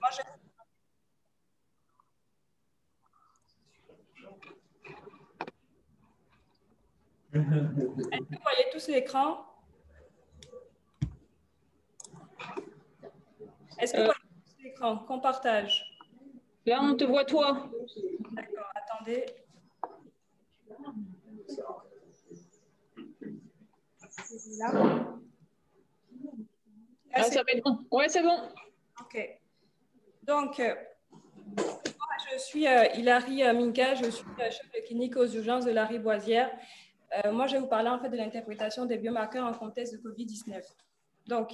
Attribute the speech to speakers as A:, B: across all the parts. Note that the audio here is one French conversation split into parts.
A: Est-ce que vous voyez tous l'écran? Est-ce que vous voyez tous l'écran qu'on partage?
B: Là, on te voit toi.
A: D'accord, attendez. Là.
B: Ah, ça va être bon. Ouais, c'est bon.
A: OK. Donc, je suis Hilary Minka, je suis chef de clinique aux urgences de Lariboisière. Moi, je vais vous parler en fait de l'interprétation des biomarqueurs en contexte de COVID-19. Donc,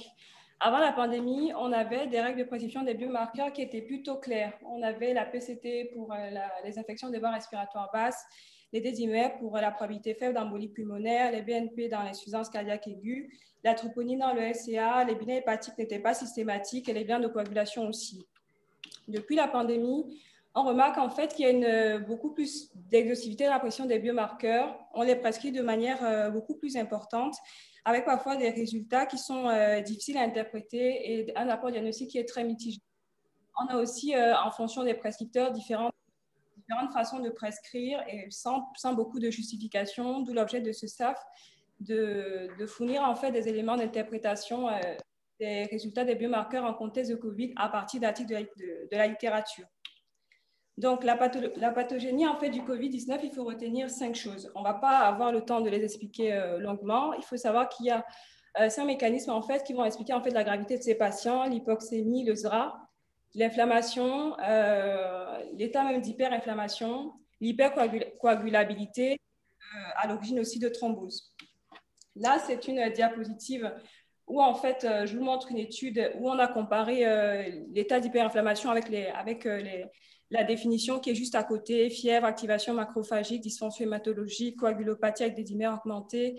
A: avant la pandémie, on avait des règles de prescription des biomarqueurs qui étaient plutôt claires. On avait la PCT pour les infections des voies respiratoires basses, les désimères pour la probabilité faible d'embolie pulmonaire, les BNP dans l'insuffisance cardiaque aiguë, la troponine dans le SCA, les bilans hépatiques n'étaient pas systématiques et les bilans de coagulation aussi. Depuis la pandémie, on remarque en fait qu'il y a beaucoup plus d'exhaustivité dans la prescription des biomarqueurs. On les prescrit de manière beaucoup plus importante, avec parfois des résultats qui sont difficiles à interpréter et un rapport diagnostique qui est très mitigé. On a aussi, en fonction des prescripteurs, différentes façons de prescrire et sans beaucoup de justification, d'où l'objet de ce SAF, de fournir en fait des éléments d'interprétation des résultats des biomarqueurs en contexte de COVID à partir d'articles de la littérature. Donc, la pathogénie en fait, du COVID-19, il faut retenir 5 choses. On ne va pas avoir le temps de les expliquer longuement. Il faut savoir qu'il y a 5 mécanismes en fait, qui vont expliquer en fait, la gravité de ces patients, l'hypoxémie, le SRA, l'inflammation, l'état même d'hyperinflammation, l'hypercoagulabilité, à l'origine aussi de thrombose. Là, c'est une diapositive où en fait, je vous montre une étude où on a comparé l'état d'hyperinflammation avec la définition qui est juste à côté, fièvre, activation macrophagique, dysfonction hématologique, coagulopathie avec des dimères augmentées,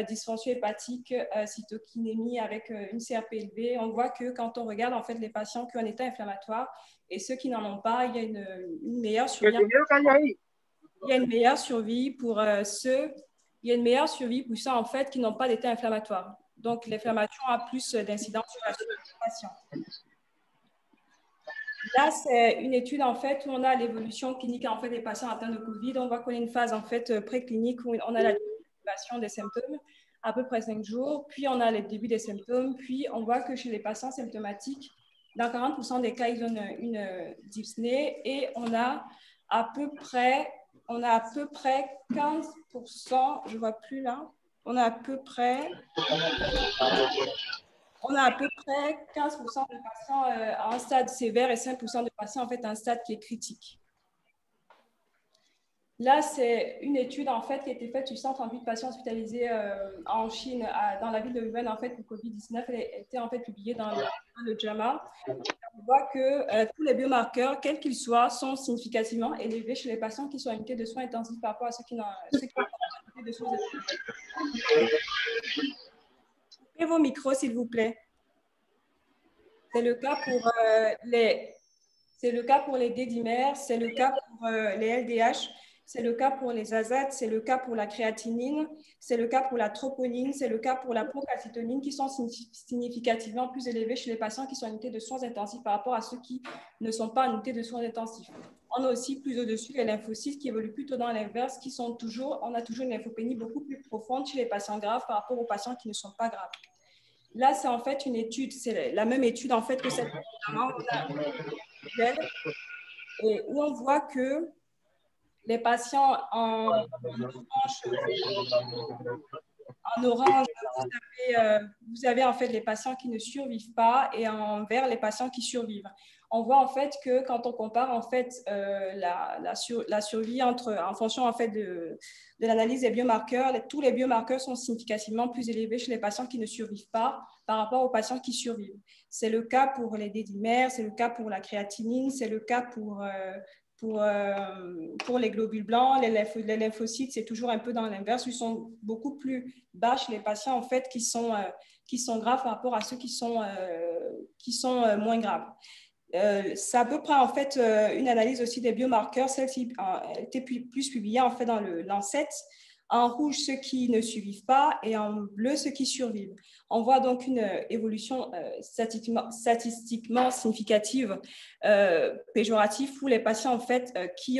A: dysfonction hépatique, cytokinémie avec une CRP élevée. On voit que quand on regarde en fait les patients qui ont un état inflammatoire et ceux qui n'en ont pas, il y a une meilleure survie. Il y a une meilleure survie pour ceux, il y a une meilleure survie pour ceux en fait qui n'ont pas d'état inflammatoire. Donc l'inflammation a plus d'incidence sur la survie du patient. Là, c'est une étude en fait où on a l'évolution clinique en fait des patients atteints de Covid. On voit qu'on a une phase en fait préclinique où on a la déclaration des symptômes à peu près 5 jours, puis on a le début des symptômes, puis on voit que chez les patients symptomatiques, dans 40% des cas, ils ont une dyspnée et on a à peu près 15%, je ne vois plus là, on a à peu près 15% de patients à un stade sévère et 5% de patients en fait à un stade qui est critique. Là, c'est une étude en fait qui a été faite sur 138 patients hospitalisés en Chine, dans la ville de Wuhan en fait pour Covid-19. Elle a été en fait publiée dans le JAMA. On voit que tous les biomarqueurs, quels qu'ils soient, sont significativement élevés chez les patients qui sont en unité de soins intensifs par rapport à ceux qui n'ont pas en unité de soins intensifs. Coupez vos micros, s'il vous plaît. C'est le cas pour les D-dimères, c'est le cas pour les LDH, c'est le cas pour les azates, c'est le cas pour la créatinine, c'est le cas pour la troponine, c'est le cas pour la procalcitonine qui sont significativement plus élevés chez les patients qui sont en unité de soins intensifs par rapport à ceux qui ne sont pas en unité de soins intensifs. On a aussi plus au-dessus les lymphocytes qui évoluent plutôt dans l'inverse, on a toujours une lymphopénie beaucoup plus profonde chez les patients graves par rapport aux patients qui ne sont pas graves. Là, c'est en fait une étude, c'est la même étude en fait que celle où on voit que les patients en orange, vous avez en fait les patients qui ne survivent pas et en vert, les patients qui survivent. On voit en fait que quand on compare en fait la survie en fonction en fait de l'analyse des biomarqueurs, tous les biomarqueurs sont significativement plus élevés chez les patients qui ne survivent pas par rapport aux patients qui survivent. C'est le cas pour les D-dimères, c'est le cas pour la créatinine, c'est le cas pour les globules blancs, les lymphocytes, c'est toujours un peu dans l'inverse. Ils sont beaucoup plus bas chez les patients en fait, qui sont graves par rapport à ceux qui sont moins graves. C'est à peu près en fait une analyse aussi des biomarqueurs. Celle-ci a été plus publiée en fait dans le Lancet en rouge ceux qui ne survivent pas et en bleu ceux qui survivent. On voit donc une évolution statistiquement significative, péjorative pour les patients en fait qui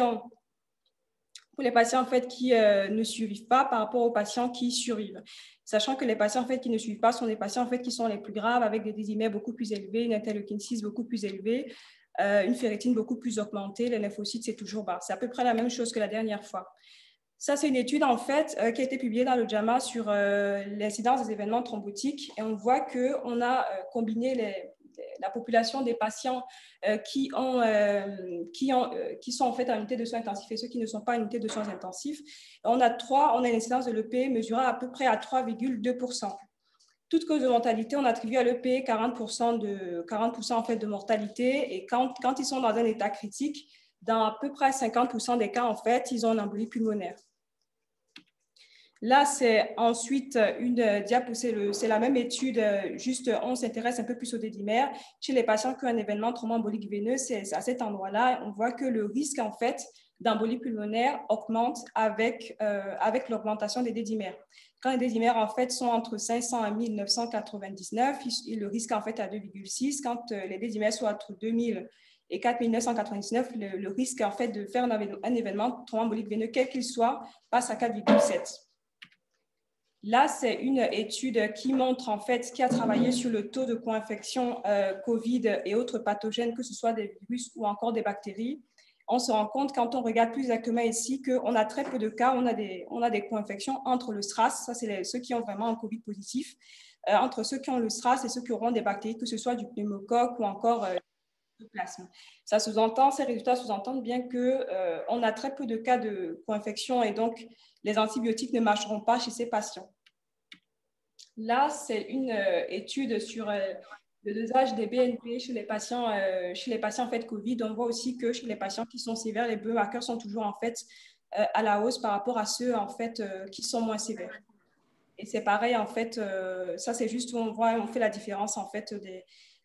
A: ne survivent pas par rapport aux patients qui survivent. Sachant que les patients en fait, qui ne suivent pas sont les patients en fait, qui sont les plus graves, avec des décimères beaucoup plus élevés, une interleukine 6 beaucoup plus élevée, une ferritine beaucoup plus augmentée, les lymphocytes, c'est toujours bas. C'est à peu près la même chose que la dernière fois. Ça, c'est une étude en fait qui a été publiée dans le JAMA sur l'incidence des événements thrombotiques, et on voit qu'on a combiné la population des patients qui sont en fait en unité de soins intensifs et ceux qui ne sont pas en unité de soins intensifs. On a une incidence de l'EP mesurée à peu près à 3,2%. Toute cause de mortalité, on attribue à l'EP 40% en fait de mortalité, et quand ils sont dans un état critique, dans à peu près 50% des cas, en fait, ils ont une embolie pulmonaire. Là, c'est ensuite une diapo, c'est la même étude, juste on s'intéresse un peu plus au dédimère. Chez les patients qui ont un événement thromboembolique veineux, c'est à cet endroit-là, on voit que le risque en fait d'embolie pulmonaire augmente avec l'augmentation des dédimères. Quand les dédimères en fait sont entre 500 et 1999, le risque en fait est à 2,6. Quand les dédimères sont entre 2000 et 4999, le risque en fait de faire un événement thromboembolique veineux, quel qu'il soit, passe à 4,7. Là, c'est une étude qui montre en fait, qui a travaillé sur le taux de co-infection COVID et autres pathogènes, que ce soit des virus ou encore des bactéries. On se rend compte, quand on regarde plus exactement ici, qu'on a très peu de cas, on a des co-infections entre le SRAS, ça c'est ceux qui ont vraiment un COVID positif, entre ceux qui ont le SRAS et ceux qui auront des bactéries, que ce soit du pneumocoque ou encore du plasme. Ça sous-entend, ces résultats sous-entendent bien qu'on a très peu de cas de co-infection, et donc les antibiotiques ne marcheront pas chez ces patients. Là, c'est une étude sur le dosage des BNP chez les patients en fait Covid. On voit aussi que chez les patients qui sont sévères, les biomarqueurs sont toujours en fait à la hausse par rapport à ceux en fait qui sont moins sévères. Et c'est pareil en fait, ça c'est juste où on fait la différence en fait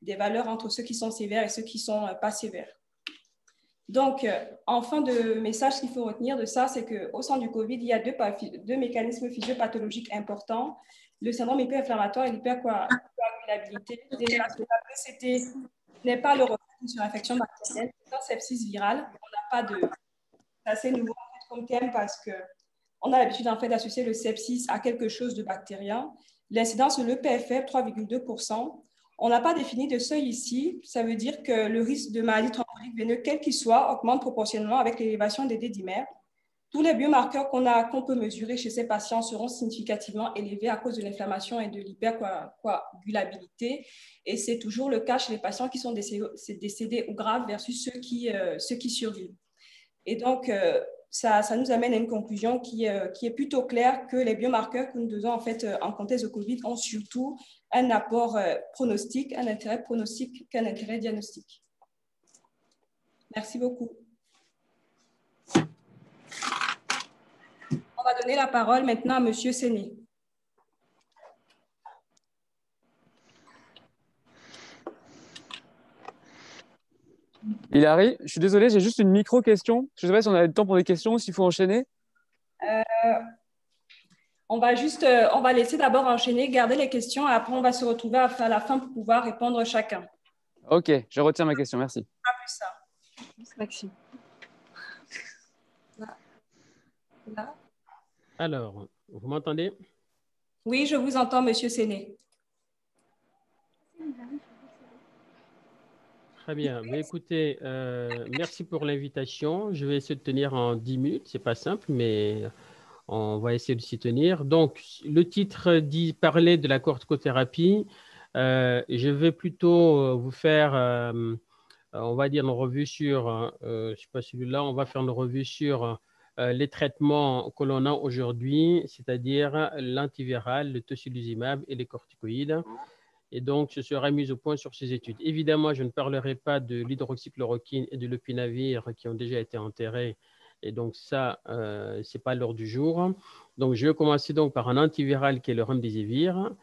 A: des valeurs entre ceux qui sont sévères et ceux qui sont pas sévères. Donc, en fin de message, ce qu'il faut retenir de ça, c'est qu'au sein du COVID, il y a deux mécanismes physiopathologiques importants, le syndrome hyperinflammatoire et l'hypercoagulabilité. Déjà, la PCT n'est pas le reflet d'une surinfection bactérienne, c'est un sepsis viral. On n'a pas de... C'est assez nouveau en fait, comme thème, parce qu'on a l'habitude en fait d'associer le sepsis à quelque chose de bactérien. L'incidence de l'EPFF, 3,2%. On n'a pas défini de seuil ici. Ça veut dire que le risque de maladie thrombolique veineuse, quel qu'il soit, augmente proportionnellement avec l'élévation des dédimères. Tous les biomarqueurs qu'on peut mesurer chez ces patients seront significativement élevés à cause de l'inflammation et de l'hypercoagulabilité. Et c'est toujours le cas chez les patients qui sont décédés ou graves versus ceux qui survivent. Et donc, ça nous amène à une conclusion qui est plutôt claire, que les biomarqueurs que nous devons en fait en contexte de COVID ont surtout un apport pronostic, un intérêt pronostic qu'un intérêt diagnostique. Merci beaucoup. On va donner la parole maintenant à Monsieur Séné.
C: Hilary, je suis désolé, j'ai juste une micro-question. Je ne sais pas si on a le temps pour des questions ou s'il faut enchaîner.
A: On va laisser d'abord enchaîner, garder les questions, et après on va se retrouver à la fin pour pouvoir répondre chacun.
C: Ok, je retiens ma question, merci.
A: Pas plus ça.
D: Maxime.
A: Là.
E: Alors, vous m'entendez?
A: Oui, je vous entends, Monsieur Séné.
E: Très bien. Mais écoutez, merci pour l'invitation. Je vais essayer de tenir en 10 minutes. Ce n'est pas simple, mais on va essayer de s'y tenir. Donc, le titre dit parler de la corticothérapie. Je vais plutôt vous faire, on va dire, une revue sur, je ne sais pas celui-là, on va faire une revue sur les traitements que l'on a aujourd'hui, c'est-à-dire l'antiviral, le tocilizumab et les corticoïdes. Et donc, je serai mis au point sur ces études. Évidemment, je ne parlerai pas de l'hydroxychloroquine et de l'opinavir qui ont déjà été enterrés. Et donc, ça, ce n'est pas l'heure du jour. Donc, je vais commencer donc par un antiviral qui est le remdesivir.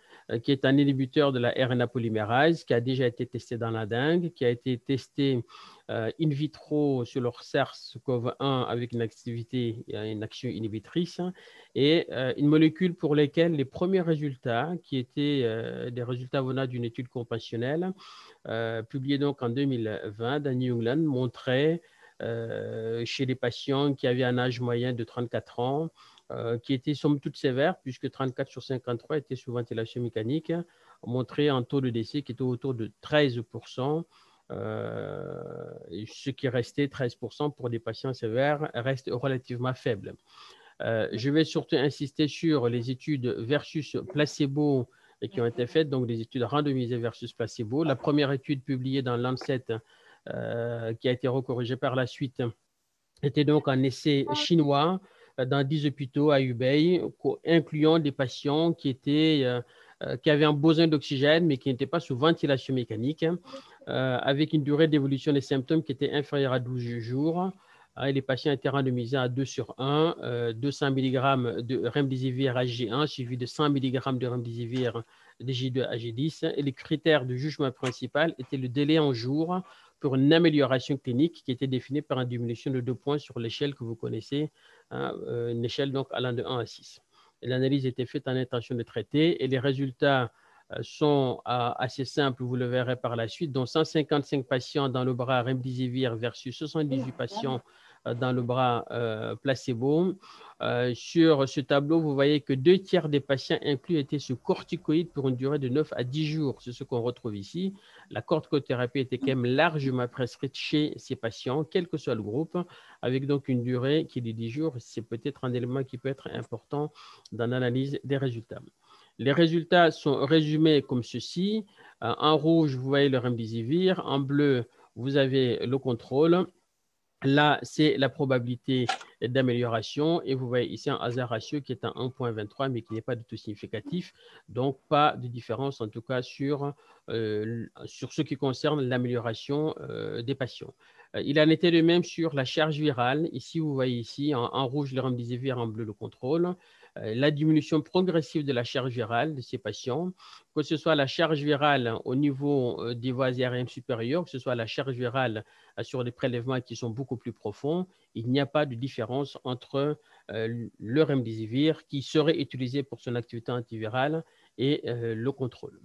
E: qui est un inhibiteur de la RNA polymérase, qui a déjà été testé dans la dengue, qui a été testé in vitro sur le SARS-CoV-1 avec une activité, une action inhibitrice, et une molécule pour laquelle les premiers résultats, qui étaient des résultats venant d'une étude compassionnelle, publiée donc en 2020 dans New England, montraient chez les patients qui avaient un âge moyen de 34 ans, qui était somme toute sévère, puisque 34 sur 53 étaient sous ventilation mécanique, montrait un taux de décès qui était autour de 13%, ce qui restait 13% pour des patients sévères reste relativement faible. Je vais surtout insister sur les études versus placebo qui ont été faites, donc des études randomisées versus placebo. La première étude publiée dans Lancet, qui a été recorrigée par la suite, était donc un essai chinois dans 10 hôpitaux à Hubei, incluant des patients qui avaient un besoin d'oxygène, mais qui n'étaient pas sous ventilation mécanique, avec une durée d'évolution des symptômes qui était inférieure à 12 jours. Et les patients étaient randomisés à 2 sur 1, 200 mg de remdesivir AG1 suivi de 100 mg de remdesivir DG2 AG10. Et les critères de jugement principal étaient le délai en jours pour une amélioration clinique qui était définie par une diminution de 2 points sur l'échelle que vous connaissez, hein, une échelle donc allant de 1 à 6. L'analyse était faite en intention de traiter et les résultats sont assez simples, vous le verrez par la suite, dont 155 patients dans le bras remdesivir versus 78 patients dans le bras placebo. Sur ce tableau, vous voyez que 2 tiers des patients inclus étaient sous corticoïdes pour une durée de 9 à 10 jours. C'est ce qu'on retrouve ici. La corticothérapie était quand même largement prescrite chez ces patients, quel que soit le groupe, avec donc une durée qui est de 10 jours. C'est peut-être un élément qui peut être important dans l'analyse des résultats. Les résultats sont résumés comme ceci. En rouge, vous voyez le remdesivir. En bleu, vous avez le contrôle. Là, c'est la probabilité d'amélioration et vous voyez ici un hazard ratio qui est à 1,23 mais qui n'est pas du tout significatif. Donc, pas de différence en tout cas sur ce qui concerne l'amélioration des patients. Il en était de même sur la charge virale. Ici, vous voyez ici en rouge le remdesivir, en bleu le contrôle. La diminution progressive de la charge virale de ces patients, que ce soit la charge virale au niveau des voies aériennes supérieures, que ce soit la charge virale sur des prélèvements qui sont beaucoup plus profonds, il n'y a pas de différence entre le remdesivir qui serait utilisé pour son activité antivirale et le contrôle.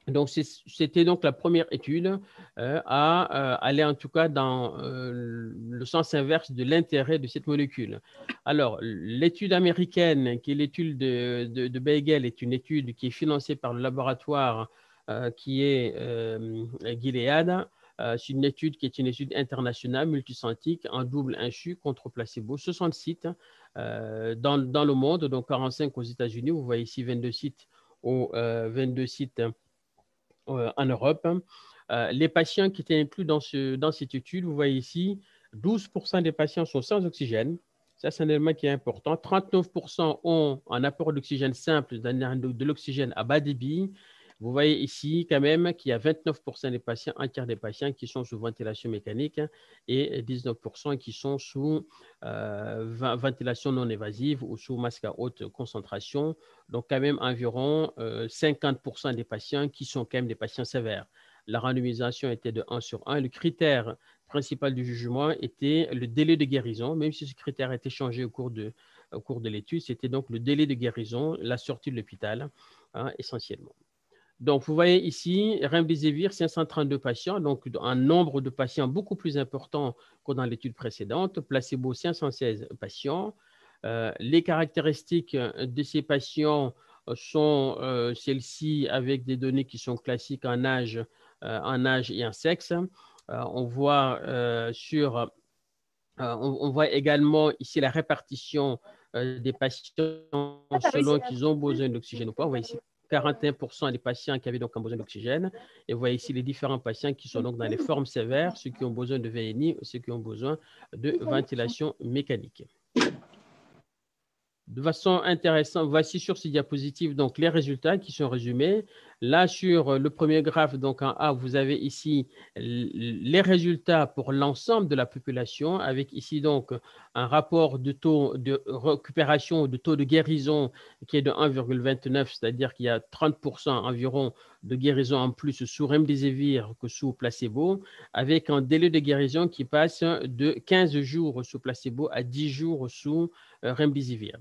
E: Donc, c'était donc la première étude à aller en tout cas dans le sens inverse de l'intérêt de cette molécule. Alors, l'étude américaine, qui est l'étude de Beigel, est une étude qui est financée par le laboratoire qui est Gilead. C'est une étude qui est une étude internationale multicentrique en double insu contre placebo, 60 sites dans le monde, donc 45 aux États-Unis. Vous voyez ici 22 sites en Europe. Les patients qui étaient inclus dans cette étude, vous voyez ici, 12% des patients sont sans oxygène. Ça, c'est un élément qui est important. 39% ont un apport d'oxygène simple, de l'oxygène à bas débit. Vous voyez ici quand même qu'il y a 29% des patients, un tiers des patients qui sont sous ventilation mécanique et 19% qui sont sous ventilation non évasive ou sous masque à haute concentration. Donc quand même environ 50% des patients qui sont quand même des patients sévères. La randomisation était de 1 sur 1. Le critère principal du jugement était le délai de guérison, même si ce critère a été changé au cours de l'étude. C'était donc le délai de guérison, la sortie de l'hôpital, hein, essentiellement. Donc, vous voyez ici, remdesivir, 532 patients, donc un nombre de patients beaucoup plus important que dans l'étude précédente. Placebo, 516 patients. Les caractéristiques de ces patients sont celles-ci avec des données qui sont classiques en âge et en sexe. On voit également ici la répartition des patients selon qu'ils ont besoin d'oxygène ou pas. Vous voyez ici 41% des patients qui avaient donc un besoin d'oxygène. Et vous voyez ici les différents patients qui sont donc dans les formes sévères, ceux qui ont besoin de VNI, ceux qui ont besoin de ventilation mécanique. De façon intéressante, voici sur ces diapositives donc les résultats qui sont résumés. Là, sur le premier graphe, donc en A, vous avez ici les résultats pour l'ensemble de la population, avec ici donc un rapport de taux de récupération, de taux de guérison qui est de 1,29, c'est-à-dire qu'il y a 30% environ de guérison en plus sous remdesivir que sous placebo, avec un délai de guérison qui passe de 15 jours sous placebo à 10 jours sous remdesivir.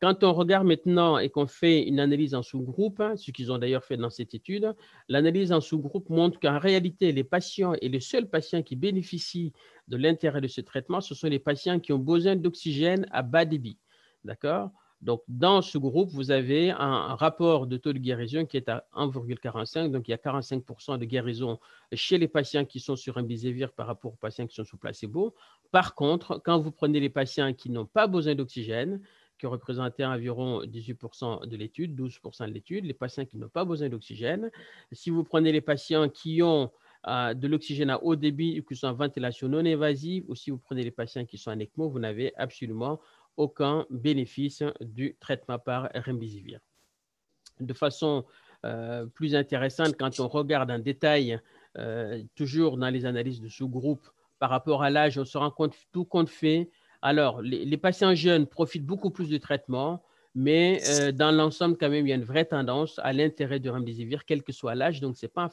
E: Quand on regarde maintenant et qu'on fait une analyse en sous-groupe, ce qu'ils ont d'ailleurs fait dans cette étude, l'analyse en sous-groupe montre qu'en réalité, les patients et les seuls patients qui bénéficient de l'intérêt de ce traitement, ce sont les patients qui ont besoin d'oxygène à bas débit. D'accord? Donc, dans ce groupe, vous avez un rapport de taux de guérison qui est à 1,45. Donc, il y a 45% de guérison chez les patients qui sont sur remdesivir par rapport aux patients qui sont sous placebo. Par contre, quand vous prenez les patients qui n'ont pas besoin d'oxygène, qui représentait environ 18% de l'étude, 12% de l'étude, les patients qui n'ont pas besoin d'oxygène. Si vous prenez les patients qui ont de l'oxygène à haut débit ou qui sont en ventilation non invasive, ou si vous prenez les patients qui sont en ECMO, vous n'avez absolument aucun bénéfice du traitement par remdesivir. De façon plus intéressante, quand on regarde en détail, toujours dans les analyses de sous-groupe, par rapport à l'âge, on se rend compte, tout compte fait. Alors, les patients jeunes profitent beaucoup plus du traitement, mais dans l'ensemble, quand même, il y a une vraie tendance à l'intérêt de remdesivir, quel que soit l'âge. Donc, ce n'est pas un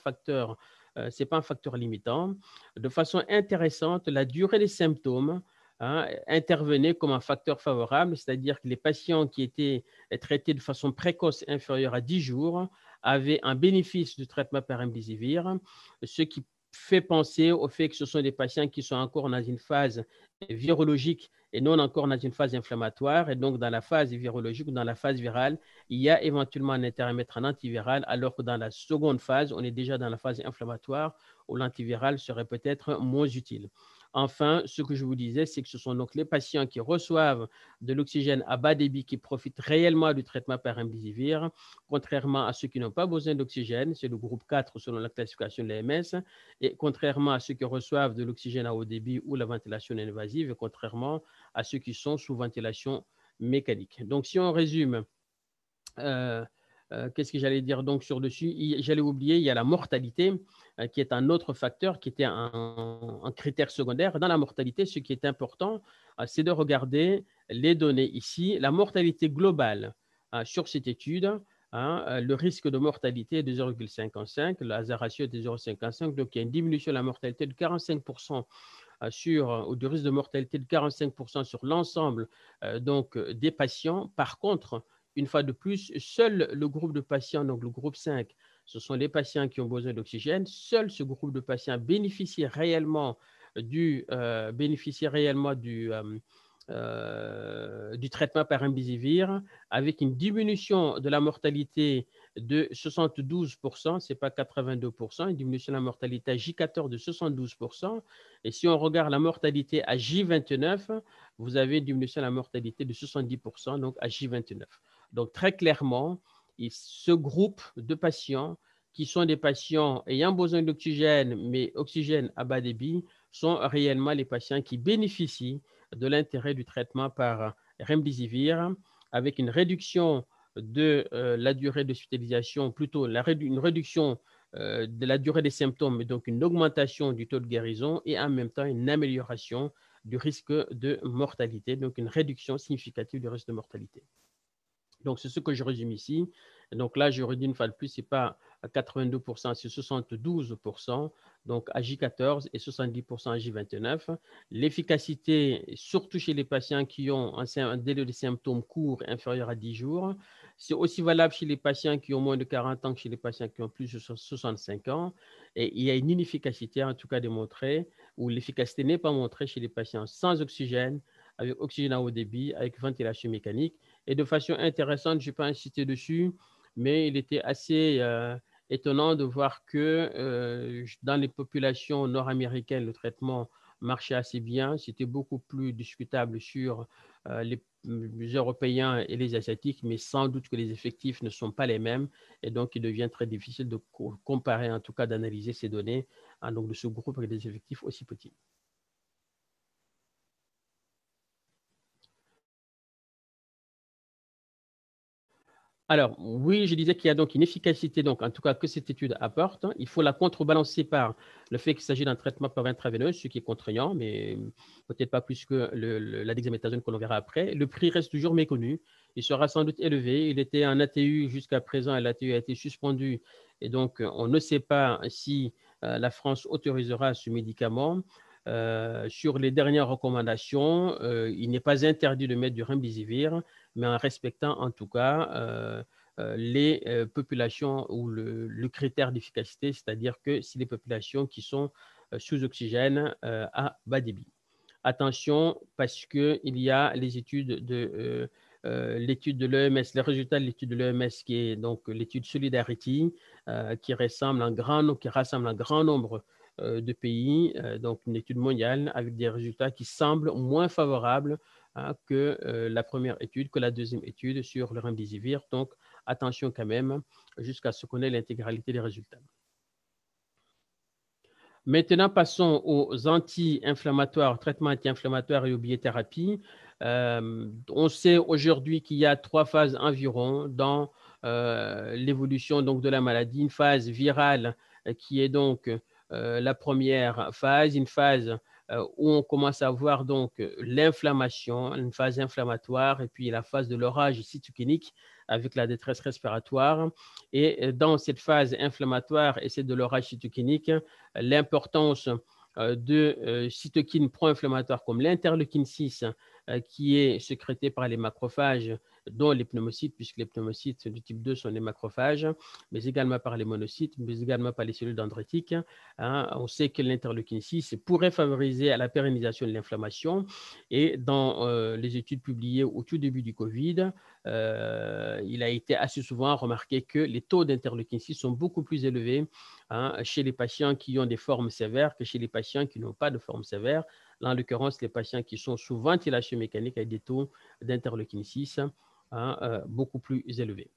E: facteur limitant. De façon intéressante, la durée des symptômes intervenait comme un facteur favorable, c'est-à-dire que les patients qui étaient traités de façon précoce inférieure à 10 jours avaient un bénéfice du traitement par remdesivir, ce qui fait penser au fait que ce sont des patients qui sont encore dans une phase virologique et non encore dans une phase inflammatoire. Et donc, dans la phase virologique ou dans la phase virale, il y a éventuellement un intérêt à mettre un antiviral, alors que dans la seconde phase, on est déjà dans la phase inflammatoire où l'antiviral serait peut-être moins utile. Enfin, ce que je vous disais, c'est que ce sont donc les patients qui reçoivent de l'oxygène à bas débit qui profitent réellement du traitement par remdesivir, contrairement à ceux qui n'ont pas besoin d'oxygène, c'est le groupe 4 selon la classification de l'AMS, et contrairement à ceux qui reçoivent de l'oxygène à haut débit ou la ventilation invasive, et contrairement à ceux qui sont sous ventilation mécanique. Donc, si on résume, qu'est-ce que j'allais dire donc sur dessus? J'allais oublier, il y a la mortalité qui est un autre facteur, qui était un critère secondaire. Dans la mortalité, ce qui est important, c'est de regarder les données ici. La mortalité globale sur cette étude, le risque de mortalité est de 0,55, le hazard ratio est de 0,55, donc il y a une diminution de la mortalité de 45% ou du risque de mortalité de 45% sur l'ensemble donc des patients. Par contre, une fois de plus, seul le groupe de patients, donc le groupe 5, ce sont les patients qui ont besoin d'oxygène. Seul ce groupe de patients bénéficie réellement du traitement par remdesivir, avec une diminution de la mortalité de 72%, ce n'est pas 82%, une diminution de la mortalité à J14 de 72%. Et si on regarde la mortalité à J29, vous avez une diminution de la mortalité de 70%, donc à J29. Donc, très clairement, ce groupe de patients qui sont des patients ayant besoin d'oxygène, mais oxygène à bas débit, sont réellement les patients qui bénéficient de l'intérêt du traitement par remdesivir, avec une réduction de la durée d'hospitalisation, plutôt une réduction de la durée des symptômes, et donc une augmentation du taux de guérison et en même temps une amélioration du risque de mortalité, donc une réduction significative du risque de mortalité. Donc, c'est ce que je résume ici. Donc là, je redis une fois de plus, ce n'est pas 82%, c'est 72%, donc à J14 et 70% à J29. L'efficacité, surtout chez les patients qui ont un délai de symptômes court inférieur à 10 jours, c'est aussi valable chez les patients qui ont moins de 40 ans que chez les patients qui ont plus de 65 ans. Et il y a une inefficacité, en tout cas démontrée, où l'efficacité n'est pas montrée chez les patients sans oxygène, avec oxygène à haut débit, avec ventilation mécanique. Et de façon intéressante, je ne vais pas insister dessus, mais il était assez étonnant de voir que dans les populations nord-américaines, le traitement marchait assez bien. C'était beaucoup plus discutable sur les Européens et les Asiatiques, mais sans doute que les effectifs ne sont pas les mêmes. Et donc, il devient très difficile de comparer, en tout cas d'analyser ces données donc de ce groupe avec des effectifs aussi petits. Alors, oui, je disais qu'il y a donc une efficacité, donc, en tout cas, que cette étude apporte. Il faut la contrebalancer par le fait qu'il s'agit d'un traitement par intraveineuse, ce qui est contraignant, mais peut-être pas plus que la dexaméthasone que l'on verra après. Le prix reste toujours méconnu. Il sera sans doute élevé. Il était en ATU jusqu'à présent et l'ATU a été suspendu. Et donc, on ne sait pas si la France autorisera ce médicament. Sur les dernières recommandations, il n'est pas interdit de mettre du remdesivir, mais en respectant en tout cas les populations ou le critère d'efficacité, c'est-à-dire que si les populations qui sont sous oxygène à bas débit. Attention, parce qu'il y a les études l'étude de l'EMS, les résultats de l'étude de l'EMS, qui est donc l'étude Solidarity, qui rassemble un grand nombre de pays, donc une étude mondiale avec des résultats qui semblent moins favorables que la première étude, que la deuxième étude sur le remdesivir. Donc, attention quand même jusqu'à ce qu'on ait l'intégralité des résultats. Maintenant, passons aux anti-inflammatoires, traitements anti-inflammatoires et aux biothérapies. On sait aujourd'hui qu'il y a 3 phases environ dans l'évolution donc, de la maladie. Une phase virale qui est donc la première phase, une phase où on commence à voir donc l'inflammation, une phase inflammatoire, et puis la phase de l'orage cytokinique avec la détresse respiratoire. Et dans cette phase inflammatoire et celle de l'orage cytokinique, l'importance de cytokines pro-inflammatoires comme l'interleukine 6 qui est sécrétée par les macrophages, dont les pneumocytes, puisque les pneumocytes du type 2 sont des macrophages, mais également par les monocytes, mais également par les cellules dendritiques. On sait que l'interleukine 6 pourrait favoriser à la pérennisation de l'inflammation. Et dans les études publiées au tout début du Covid, il a été assez souvent remarqué que les taux d'interleukine 6 sont beaucoup plus élevés chez les patients qui ont des formes sévères que chez les patients qui n'ont pas de forme sévère. Là, en l'occurrence, les patients qui sont sous ventilation mécanique avec des taux d'interleukine 6 beaucoup plus élevés.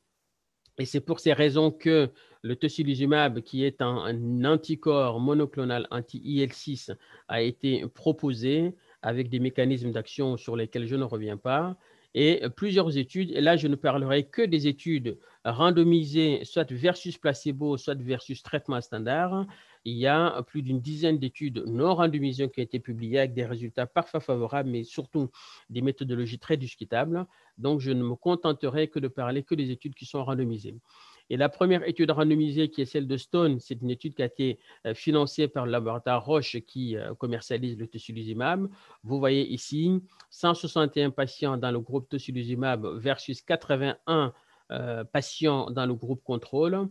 E: Et c'est pour ces raisons que le tocilizumab, qui est un anticorps monoclonal anti-IL6, a été proposé avec des mécanismes d'action sur lesquels je ne reviens pas. Et plusieurs études, et là je ne parlerai que des études randomisées, soit versus placebo, soit versus traitement standard. Il y a plus d'une dizaine d'études non randomisées qui ont été publiées avec des résultats parfois favorables, mais surtout des méthodologies très discutables. Donc, je ne me contenterai que de parler que des études qui sont randomisées. Et la première étude randomisée, qui est celle de Stone, c'est une étude qui a été financée par le laboratoire Roche qui commercialise le tocilizumab. Vous voyez ici 161 patients dans le groupe tocilizumab versus 81 patients dans le groupe contrôle.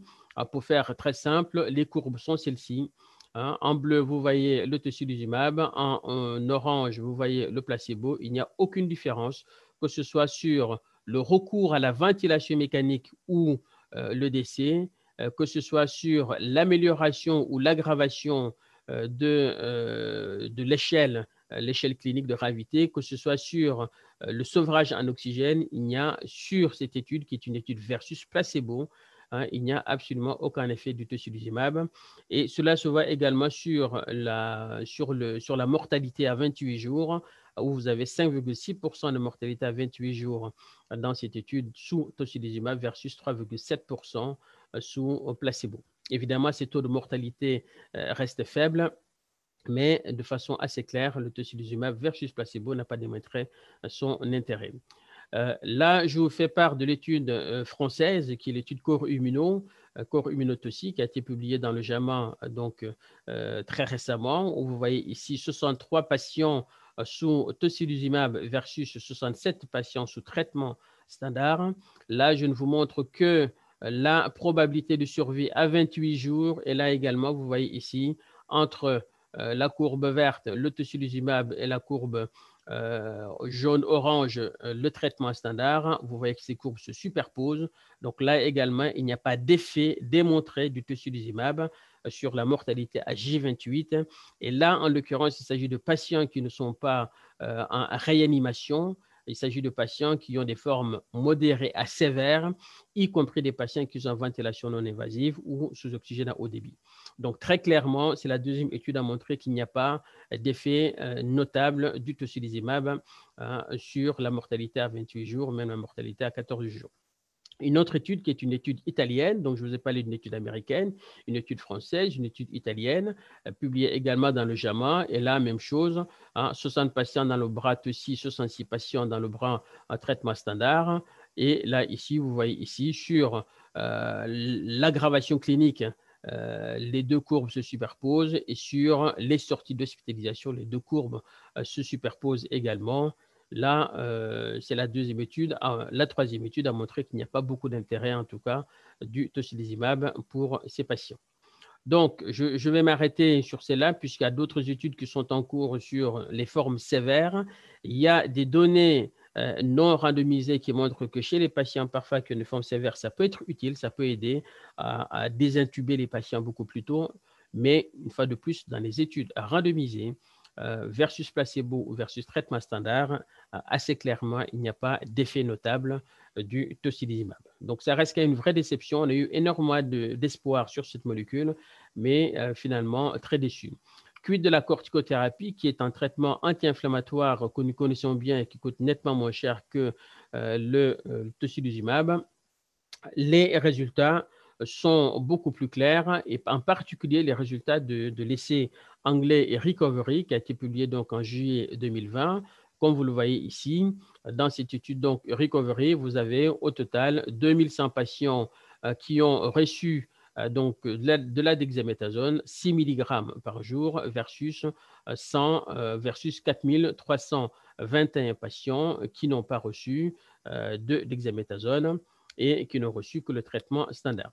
E: Pour faire très simple, les courbes sont celles-ci. En bleu, vous voyez le tocilizumab. En orange, vous voyez le placebo. Il n'y a aucune différence, que ce soit sur le recours à la ventilation mécanique ou le décès, que ce soit sur l'amélioration ou l'aggravation de l'échelle clinique de gravité, que ce soit sur le sevrage en oxygène. Il n'y a sur cette étude, qui est une étude versus placebo, il n'y a absolument aucun effet du tocilizumab. Et cela se voit également sur la mortalité à 28 jours, où vous avez 5,6% de mortalité à 28 jours dans cette étude sous tocilizumab versus 3,7% sous placebo. Évidemment, ces taux de mortalité restent faibles, mais de façon assez claire, le tocilizumab versus placebo n'a pas démontré son intérêt. Là, je vous fais part de l'étude française, qui est l'étude corps immunotoxique, qui a été publiée dans le JAMA donc, très récemment, où vous voyez ici 63 patients sous tocilizumab versus 67 patients sous traitement standard. Là, je ne vous montre que la probabilité de survie à 28 jours. Et là également, vous voyez ici, entre la courbe verte, le tocilizumab, et la courbe jaune-orange, le traitement standard. Vous voyez que ces courbes se superposent. Donc là également, il n'y a pas d'effet démontré du tocilizumab sur la mortalité à J28. Et là, en l'occurrence, il s'agit de patients qui ne sont pas en réanimation. Il s'agit de patients qui ont des formes modérées à sévères, y compris des patients qui sont en ventilation non invasive ou sous oxygène à haut débit. Donc, très clairement, c'est la deuxième étude à montrer qu'il n'y a pas d'effet notable du tocilizumab sur la mortalité à 28 jours, même la mortalité à 14 jours. Une autre étude qui est une étude italienne, donc je vous ai parlé d'une étude américaine, une étude française, une étude italienne, publiée également dans le JAMA. Et là, même chose, 60 patients dans le bras TECI, 66 patients dans le bras en traitement standard. Et là, ici, vous voyez ici, sur l'aggravation clinique, les deux courbes se superposent et sur les sorties d'hospitalisation, les deux courbes se superposent également. Là, c'est la deuxième étude. La troisième étude a montré qu'il n'y a pas beaucoup d'intérêt, en tout cas, du tocilizumab pour ces patients. Donc, je vais m'arrêter sur celle-là, puisqu'il y a d'autres études qui sont en cours sur les formes sévères. Il y a des données non randomisées qui montrent que chez les patients parfois qui ont une forme sévère, ça peut être utile, ça peut aider à désintuber les patients beaucoup plus tôt. Mais une fois de plus, dans les études randomisées, versus placebo ou versus traitement standard, assez clairement, il n'y a pas d'effet notable du tocilizumab. Donc, ça reste quand même une vraie déception. On a eu énormément d'espoir sur cette molécule, mais finalement, très déçu. Quid de la corticothérapie, qui est un traitement anti-inflammatoire que nous connaissons bien et qui coûte nettement moins cher que le tocilizumab. Les résultats sont beaucoup plus clairs, et en particulier les résultats de l'essai anglais et Recovery qui a été publié donc en juillet 2020. Comme vous le voyez ici, dans cette étude donc Recovery, vous avez au total 2100 patients qui ont reçu donc de la dexaméthasone 6 mg par jour versus 4321 patients qui n'ont pas reçu de dexaméthasone et qui n'ont reçu que le traitement standard.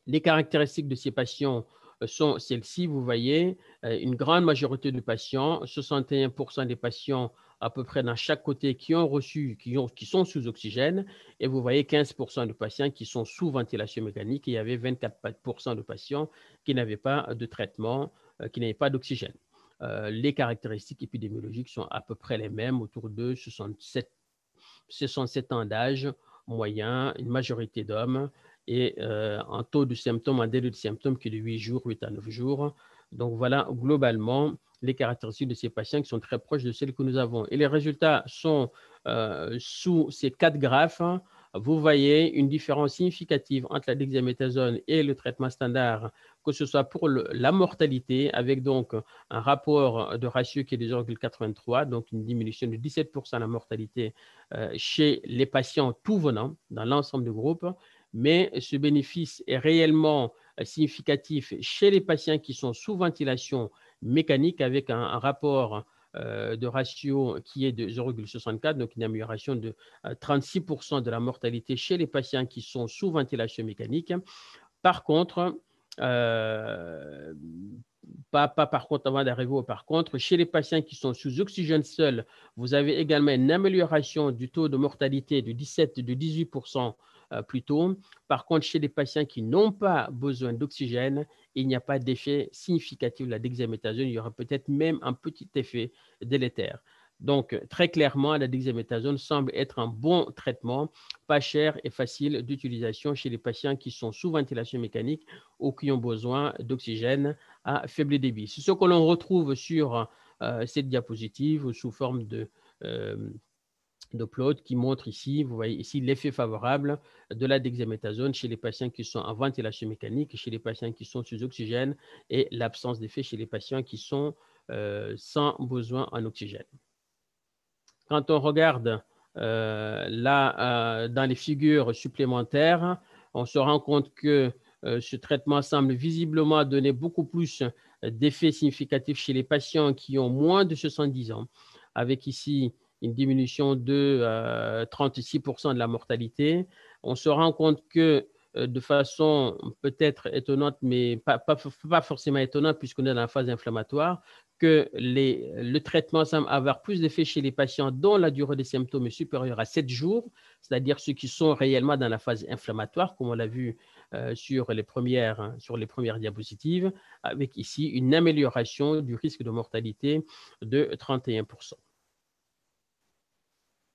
E: Les caractéristiques de ces patients sont celles-ci, vous voyez, une grande majorité de patients, 61% des patients à peu près dans chaque côté qui ont reçu, qui sont sous oxygène, et vous voyez 15% de patients qui sont sous ventilation mécanique, et il y avait 24% de patients qui n'avaient pas de traitement, qui n'avaient pas d'oxygène. Les caractéristiques épidémiologiques sont à peu près les mêmes, autour de 67 ans d'âge moyen, une majorité d'hommes, et un taux de symptômes, un délai de symptômes qui est de 8 jours, 8 à 9 jours. Donc voilà, globalement, les caractéristiques de ces patients qui sont très proches de celles que nous avons. Et les résultats sont sous ces 4 graphes. Vous voyez une différence significative entre la dexaméthasone et le traitement standard, que ce soit pour la mortalité, avec donc un rapport de ratio qui est de 0,83, donc une diminution de 17% de la mortalité chez les patients tout venant dans l'ensemble du groupe, mais ce bénéfice est réellement significatif chez les patients qui sont sous ventilation mécanique avec un rapport de ratio qui est de 0,64, donc une amélioration de 36% de la mortalité chez les patients qui sont sous ventilation mécanique. Par contre, par contre, avant d'arriver au par contre, chez les patients qui sont sous oxygène seul, vous avez également une amélioration du taux de mortalité de 18% plus tôt. Par contre, chez les patients qui n'ont pas besoin d'oxygène, il n'y a pas d'effet significatif de la dexaméthasone. Il y aura peut-être même un petit effet délétère. Donc, très clairement, la dexaméthasone semble être un bon traitement, pas cher et facile d'utilisation chez les patients qui sont sous ventilation mécanique ou qui ont besoin d'oxygène à faible débit. C'est ce que l'on retrouve sur cette diapositive sous forme de plot qui montre ici, vous voyez ici l'effet favorable de la dexaméthasone chez les patients qui sont en ventilation mécanique, chez les patients qui sont sous oxygène, et l'absence d'effet chez les patients qui sont sans besoin en oxygène. Quand on regarde là, dans les figures supplémentaires, on se rend compte que ce traitement semble visiblement donner beaucoup plus d'effets significatifs chez les patients qui ont moins de 70 ans, avec ici une diminution de 36% de la mortalité. On se rend compte que de façon peut-être étonnante, mais pas forcément étonnante puisqu'on est dans la phase inflammatoire, que le traitement semble avoir plus d'effet chez les patients dont la durée des symptômes est supérieure à 7 jours, c'est-à-dire ceux qui sont réellement dans la phase inflammatoire, comme on l'a vu sur les premières diapositives, avec ici une amélioration du risque de mortalité de 31%.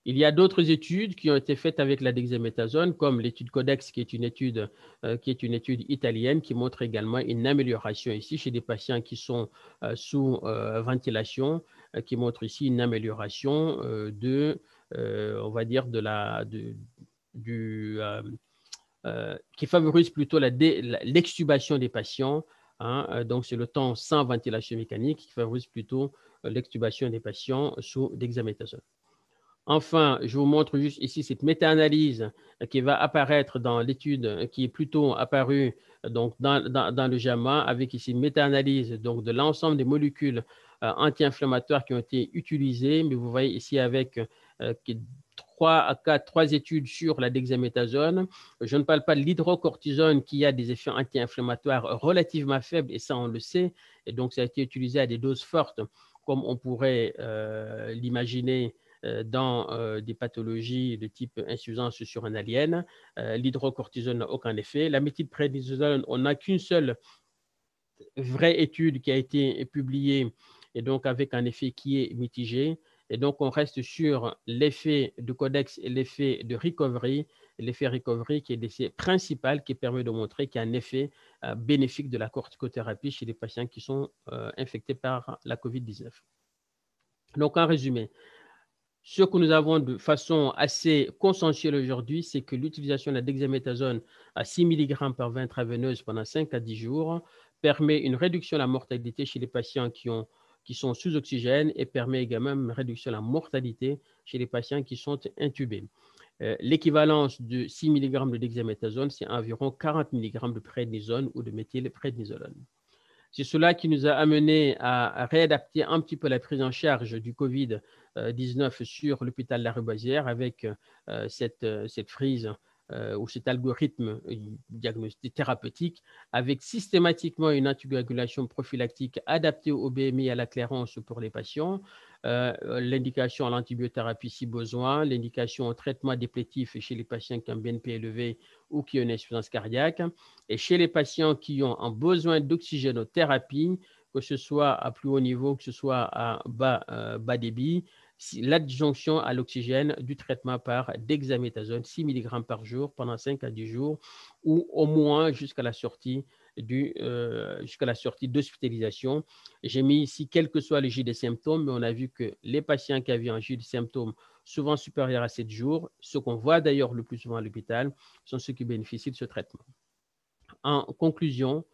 E: Il y a d'autres études qui ont été faites avec la dexaméthasone, comme l'étude CODEX, qui est une étude italienne, qui montre également une amélioration ici chez des patients qui sont sous ventilation, qui montre ici une amélioration on va dire, plutôt l'extubation des patients. Hein, donc, c'est le temps sans ventilation mécanique qui favorise plutôt l'extubation des patients sous dexaméthasone. Enfin, je vous montre juste ici cette méta-analyse qui va apparaître dans l'étude qui est plutôt apparue donc, dans le JAMA, avec ici une méta-analyse donc, de l'ensemble des molécules anti-inflammatoires qui ont été utilisées. Mais vous voyez ici avec 3 études sur la dexaméthasone. Je ne parle pas de l'hydrocortisone qui a des effets anti-inflammatoires relativement faibles, et ça, on le sait. Et donc, ça a été utilisé à des doses fortes, comme on pourrait l'imaginer dans des pathologies de type insuffisance surrénalienne. L'hydrocortisone n'a aucun effet. La méthylprédnisolone, on n'a qu'une seule vraie étude qui a été publiée, et donc avec un effet qui est mitigé. Et donc, on reste sur l'effet de Codex et l'effet de recovery. L'effet recovery qui est l'effet principal qui permet de montrer qu'il y a un effet bénéfique de la corticothérapie chez les patients qui sont infectés par la COVID-19. Donc, en résumé, ce que nous avons de façon assez consensuelle aujourd'hui, c'est que l'utilisation de la dexaméthasone à 6 mg par 20 intraveineuse pendant 5 à 10 jours permet une réduction de la mortalité chez les patients qui sont sous oxygène et permet également une réduction de la mortalité chez les patients qui sont intubés. L'équivalence de 6 mg de dexaméthasone, c'est environ 40 mg de prédnisone ou de méthylprédnisolone. C'est cela qui nous a amené à réadapter un petit peu la prise en charge du COVID-19 sur l'hôpital Lariboisière avec cette frise ou cet algorithme diagnostic thérapeutique avec systématiquement une anticoagulation prophylactique adaptée au BMI et à la clairance pour les patients, l'indication à l'antibiothérapie si besoin, l'indication au traitement déplétif chez les patients qui ont un BNP élevé ou qui ont une insuffisance cardiaque, et chez les patients qui ont un besoin d'oxygénothérapie, que ce soit à plus haut niveau, que ce soit à bas débit, l'adjonction à l'oxygène du traitement par dexaméthasone 6 mg par jour pendant 5 à 10 jours ou au moins jusqu'à la sortie d'hospitalisation. J'ai mis ici quel que soit le J des symptômes, mais on a vu que les patients qui avaient un J des symptômes souvent supérieurs à 7 jours, ce qu'on voit d'ailleurs le plus souvent à l'hôpital, sont ceux qui bénéficient de ce traitement. En conclusion,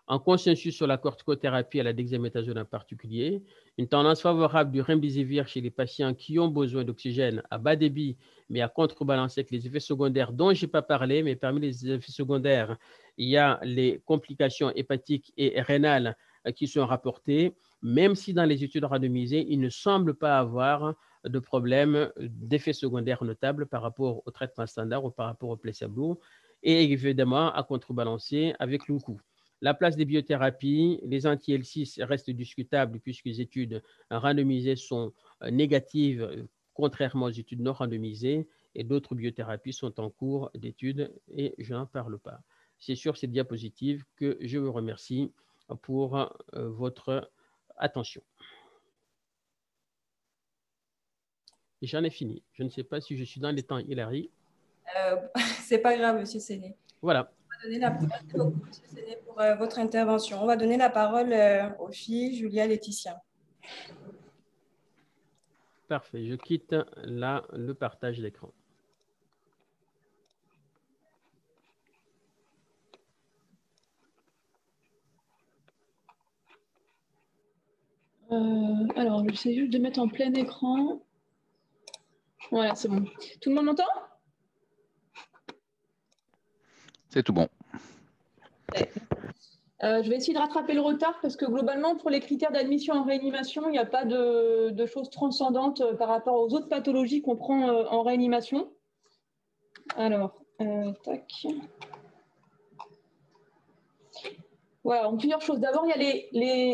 E: un consensus sur la corticothérapie et la dexaméthasone en particulier, une tendance favorable du remdesivir chez les patients qui ont besoin d'oxygène à bas débit, mais à contrebalancer avec les effets secondaires dont je n'ai pas parlé, mais parmi les effets secondaires, il y a les complications hépatiques et rénales qui sont rapportées, même si dans les études randomisées, il ne semble pas avoir de problème d'effets secondaires notables par rapport au traitement standard ou par rapport au placebo, et évidemment à contrebalancer avec le coût. La place des biothérapies, les anti-L6 restent discutables puisque les études randomisées sont négatives, contrairement aux études non randomisées, et d'autres biothérapies sont en cours d'études et je n'en parle pas. C'est sur cette diapositive que je vous remercie pour votre attention. J'en ai fini. Je ne sais pas si je suis dans les temps, Hilary.
A: C'est pas grave, Monsieur Séné.
E: Voilà.
A: Merci beaucoup, Monsieur Séné, pour votre intervention. On va donner la parole aux filles, Julia, Laetitia.
E: Parfait. Je quitte là le partage d'écran.
B: Alors, j'essaie juste de mettre en plein écran. Voilà, c'est bon. Tout le monde m'entend?
D: C'est tout bon.
B: Ouais. Je vais essayer de rattraper le retard parce que globalement, pour les critères d'admission en réanimation, il n'y a pas de choses transcendantes par rapport aux autres pathologies qu'on prend en réanimation. Alors, tac. Voilà, donc plusieurs choses. D'abord, il y a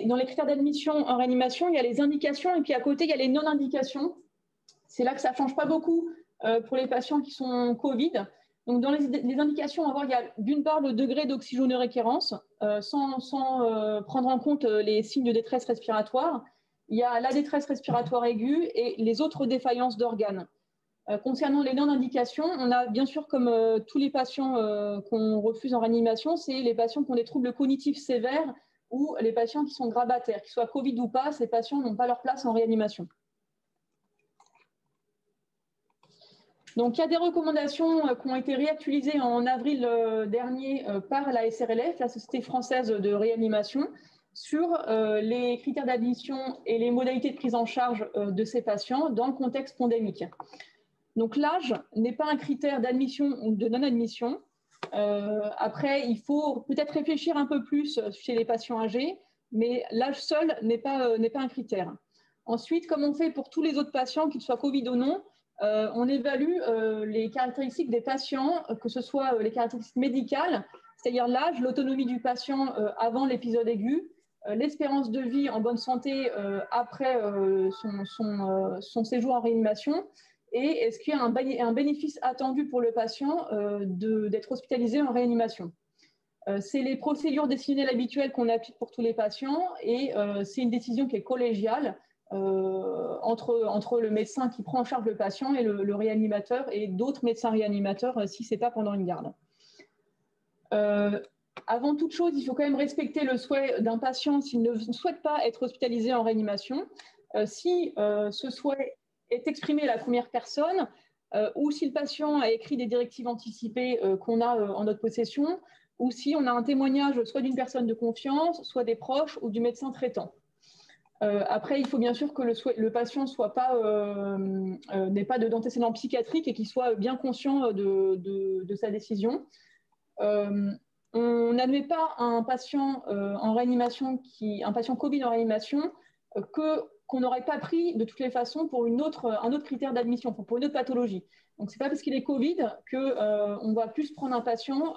B: dans les critères d'admission en réanimation, il y a les indications et puis à côté, il y a les non-indications. C'est là que ça ne change pas beaucoup pour les patients qui sont Covid. Donc, dans les indications, on va voir, il y a d'une part le degré d'oxygénoréquérence, sans prendre en compte les signes de détresse respiratoire. Il y a la détresse respiratoire aiguë et les autres défaillances d'organes. Concernant les non-indications, on a bien sûr, comme tous les patients qu'on refuse en réanimation, c'est les patients qui ont des troubles cognitifs sévères ou les patients qui sont grabataires. Qu'ils soient Covid ou pas, ces patients n'ont pas leur place en réanimation. Donc, il y a des recommandations qui ont été réactualisées en avril dernier par la SRLF, la Société française de réanimation, sur les critères d'admission et les modalités de prise en charge de ces patients dans le contexte pandémique. Donc, l'âge n'est pas un critère d'admission ou de non-admission. Après, il faut peut-être réfléchir un peu plus chez les patients âgés, mais l'âge seul n'est pas un critère. Ensuite, comme on fait pour tous les autres patients, qu'ils soient Covid ou non, on évalue les caractéristiques des patients, que ce soit les caractéristiques médicales, c'est-à-dire l'âge, l'autonomie du patient avant l'épisode aigu, l'espérance de vie en bonne santé après son séjour en réanimation, et est-ce qu'il y a un bénéfice attendu pour le patient d'être hospitalisé en réanimation. C'est les procédures décisionnelles habituelles qu'on applique pour tous les patients, et c'est une décision qui est collégiale entre le médecin qui prend en charge le patient et le réanimateur et d'autres médecins réanimateurs si ce n'est pas pendant une garde. Avant toute chose, il faut quand même respecter le souhait d'un patient s'il ne souhaite pas être hospitalisé en réanimation. Si ce souhait est exprimé à la première personne ou si le patient a écrit des directives anticipées qu'on a en notre possession, ou si on a un témoignage soit d'une personne de confiance, soit des proches ou du médecin traitant. Après, il faut bien sûr que le patient n'ait pas d'antécédent psychiatrique et qu'il soit bien conscient de sa décision. On n'admet pas un patient en réanimation, un patient Covid en réanimation, qu'on n'aurait pas pris de toutes les façons pour un autre critère d'admission, pour une autre pathologie. Donc, ce n'est pas parce qu'il est Covid qu'on va plus prendre un patient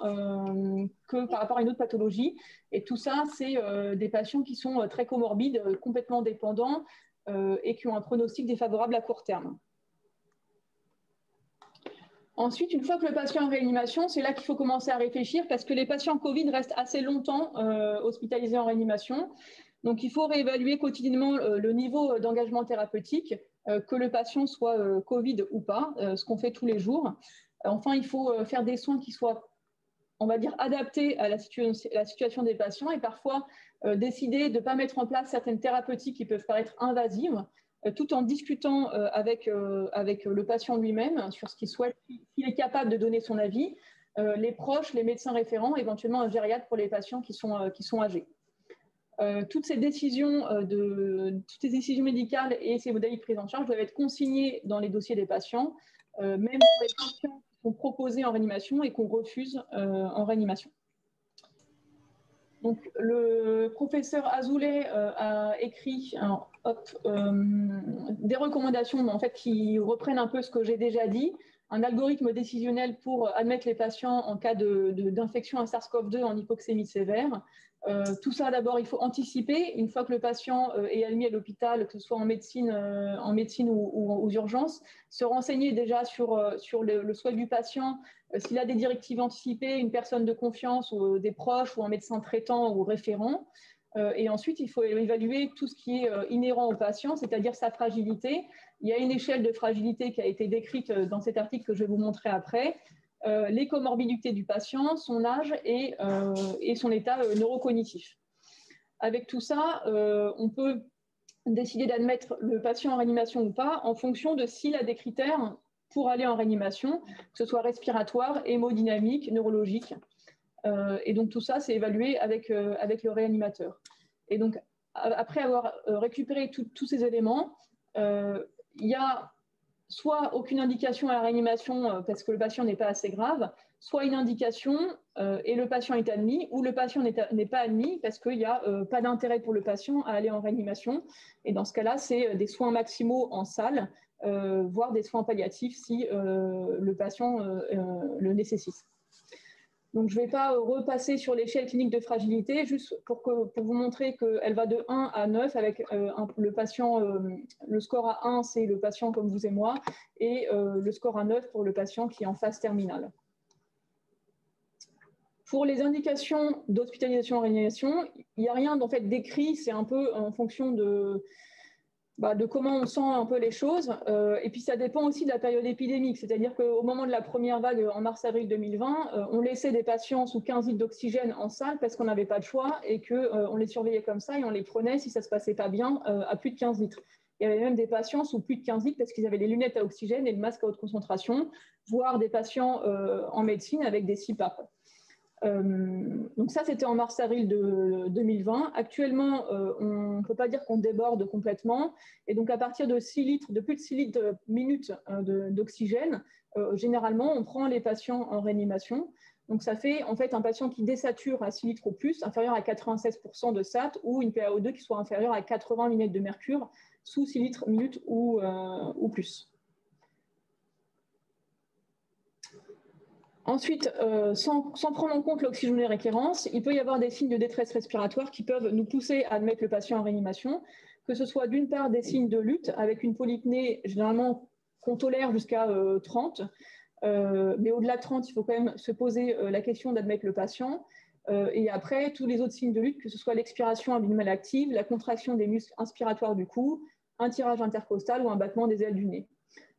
B: que par rapport à une autre pathologie. Et tout ça, c'est des patients qui sont très comorbides, complètement dépendants et qui ont un pronostic défavorable à court terme. Ensuite, une fois que le patient est en réanimation, c'est là qu'il faut commencer à réfléchir parce que les patients Covid restent assez longtemps hospitalisés en réanimation. Donc, il faut réévaluer quotidiennement le niveau d'engagement thérapeutique, que le patient soit Covid ou pas, ce qu'on fait tous les jours. Enfin, il faut faire des soins qui soient, on va dire, adaptés à la situation des patients et parfois décider de ne pas mettre en place certaines thérapeutiques qui peuvent paraître invasives, tout en discutant avec le patient lui-même sur ce qu'il souhaite, s'il est capable de donner son avis, les proches, les médecins référents, éventuellement un gériatre pour les patients qui sont âgés. Toutes ces décisions médicales et ces modalités de prise en charge doivent être consignées dans les dossiers des patients, même pour les patients qui sont proposés en réanimation et qu'on refuse en réanimation. Donc, le professeur Azoulay a écrit des recommandations en fait, qui reprennent un peu ce que j'ai déjà dit, un algorithme décisionnel pour admettre les patients en cas d'infection à SARS-CoV-2 en hypoxémie sévère. Tout ça, d'abord, il faut anticiper. Une fois que le patient est admis à l'hôpital, que ce soit en médecine ou aux urgences, se renseigner déjà sur le souhait du patient, s'il a des directives anticipées, une personne de confiance ou des proches ou un médecin traitant ou référent. Et ensuite, il faut évaluer tout ce qui est inhérent au patient, c'est-à-dire sa fragilité. Il y a une échelle de fragilité qui a été décrite dans cet article que je vais vous montrer après. Les comorbidités du patient, son âge et son état neurocognitif. Avec tout ça, on peut décider d'admettre le patient en réanimation ou pas en fonction de s'il a des critères pour aller en réanimation, que ce soit respiratoire, hémodynamique, neurologique. Et donc tout ça, c'est évalué avec le réanimateur. Et donc, après avoir récupéré tous ces éléments, il y a soit aucune indication à la réanimation parce que le patient n'est pas assez grave, soit une indication et le patient est admis, ou le patient n'est pas admis parce qu'il n'y a pas d'intérêt pour le patient à aller en réanimation. Et dans ce cas-là, c'est des soins maximaux en salle, voire des soins palliatifs si le patient le nécessite. Donc, je ne vais pas repasser sur l'échelle clinique de fragilité, juste pour vous montrer qu'elle va de 1 à 9 avec le patient, le score à 1, c'est le patient comme vous et moi, et le score à 9 pour le patient qui est en phase terminale. Pour les indications d'hospitalisation en réanimation, il n'y a rien en fait d'écrit, c'est un peu en fonction de comment on sent un peu les choses. Et puis, ça dépend aussi de la période épidémique. C'est-à-dire qu'au moment de la première vague, en mars-avril 2020, on laissait des patients sous 15 litres d'oxygène en salle parce qu'on n'avait pas de choix et qu'on les surveillait comme ça et on les prenait, si ça ne se passait pas bien, à plus de 15 litres. Il y avait même des patients sous plus de 15 litres parce qu'ils avaient les lunettes à oxygène et le masque à haute concentration, voire des patients en médecine avec des CPAP. Donc ça, c'était en mars-avril de 2020. Actuellement, on ne peut pas dire qu'on déborde complètement. Et donc, à partir de 6 litres, de plus de 6 litres minutes d'oxygène, généralement, on prend les patients en réanimation. Donc, ça fait en fait un patient qui désature à 6 litres ou plus, inférieur à 96% de SAT, ou une PaO2 qui soit inférieure à 80 mm de mercure, sous 6 litres minutes ou plus. Ensuite, sans prendre en compte l'oxygénoréquérence, récurrence, il peut y avoir des signes de détresse respiratoire qui peuvent nous pousser à admettre le patient en réanimation, que ce soit d'une part des signes de lutte avec une polypnée généralement qu'on tolère jusqu'à 30, mais au-delà de 30, il faut quand même se poser la question d'admettre le patient. Et après, tous les autres signes de lutte, que ce soit l'expiration abdominale active, la contraction des muscles inspiratoires du cou, un tirage intercostal ou un battement des ailes du nez.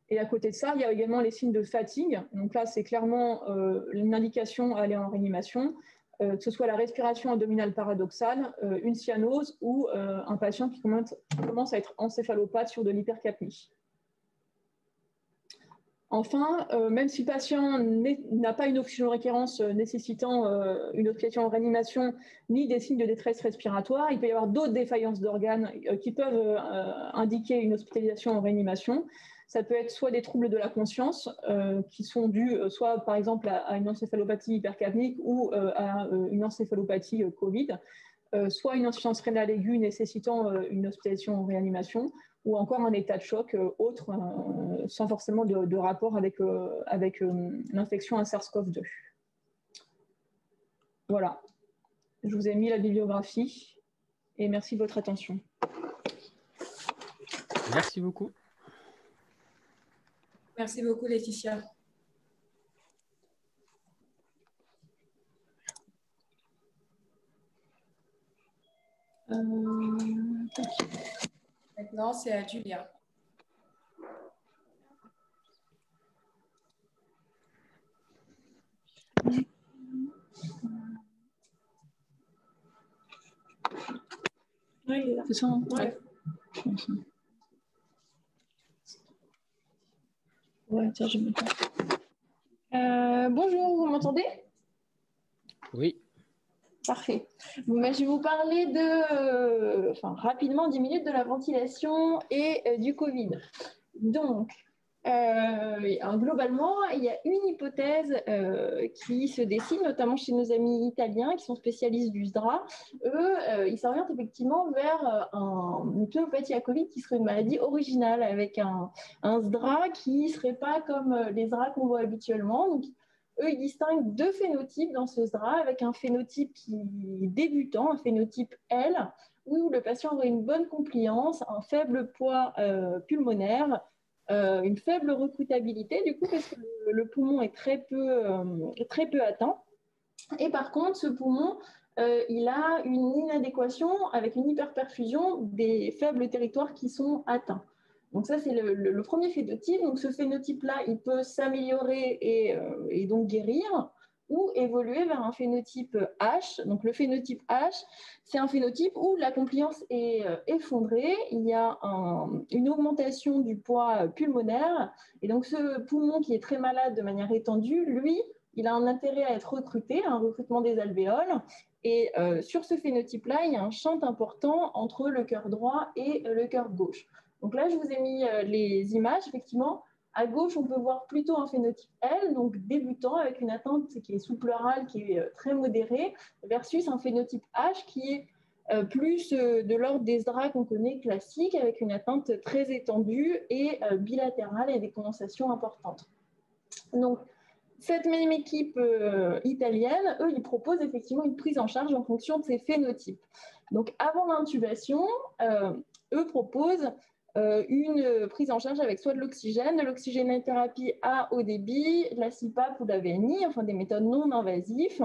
B: Et à côté de ça, il y a également les signes de fatigue. Donc là, c'est clairement une indication à aller en réanimation, que ce soit la respiration abdominale paradoxale, une cyanose ou un patient qui commence à être encéphalopathe sur de l'hypercapnie. Enfin, même si le patient n'a pas une oxygénoréquérence nécessitant une hospitalisation en réanimation, ni des signes de détresse respiratoire, il peut y avoir d'autres défaillances d'organes qui peuvent indiquer une hospitalisation en réanimation. Ça peut être soit des troubles de la conscience qui sont dus soit par exemple à une encéphalopathie hypercapnique ou à une encéphalopathie Covid, soit une insuffisance rénale aiguë nécessitant une hospitalisation en réanimation, ou encore un état de choc autre, sans forcément de rapport avec l'infection à SARS-CoV-2. Voilà, je vous ai mis la bibliographie et merci de votre attention.
E: Merci beaucoup.
A: Merci beaucoup, Laetitia. Maintenant, c'est à Julia.
B: Oui, il est là. C'est ça, hein?
A: Ouais.
B: Ouais, tiens, je me bonjour, vous m'entendez?
E: Oui.
B: Parfait. Bon, ben, je vais vous parler de, rapidement, 10 minutes de la ventilation et du Covid. Donc, globalement, il y a une hypothèse qui se dessine, notamment chez nos amis italiens qui sont spécialistes du SDRA. Eux, ils s'orientent effectivement vers une pneumopathie à Covid qui serait une maladie originale avec un SDRA qui ne serait pas comme les SDRA qu'on voit habituellement. Donc, eux, ils distinguent deux phénotypes dans ce SDRA, avec un phénotype qui est débutant, un phénotype L, où le patient aurait une bonne compliance, un faible poids pulmonaire, une faible recrutabilité, du coup, parce que le poumon est très peu atteint. Et par contre, ce poumon, il a une inadéquation avec une hyperperfusion des faibles territoires qui sont atteints. Donc ça, c'est le premier phénotype. Donc ce phénotype-là, il peut s'améliorer et donc guérir ou évoluer vers un phénotype H. Donc le phénotype H, c'est un phénotype où la compliance est effondrée, il y a une augmentation du poids pulmonaire, et donc ce poumon qui est très malade de manière étendue, lui, il a un intérêt à être recruté, un recrutement des alvéoles, et sur ce phénotype-là, il y a un shunt important entre le cœur droit et le cœur gauche. Donc là, je vous ai mis les images, effectivement. À gauche, on peut voir plutôt un phénotype L, donc débutant, avec une atteinte qui est sous-pleurale, qui est très modérée, versus un phénotype H qui est plus de l'ordre des SDRA qu'on connaît classiques, avec une atteinte très étendue et bilatérale et des condensations importantes. Donc, cette même équipe italienne, eux, ils proposent effectivement une prise en charge en fonction de ces phénotypes. Donc, avant l'intubation, eux proposent une prise en charge avec soit de l'oxygénothérapie à haut débit, la CPAP ou la VNI, enfin des méthodes non invasives,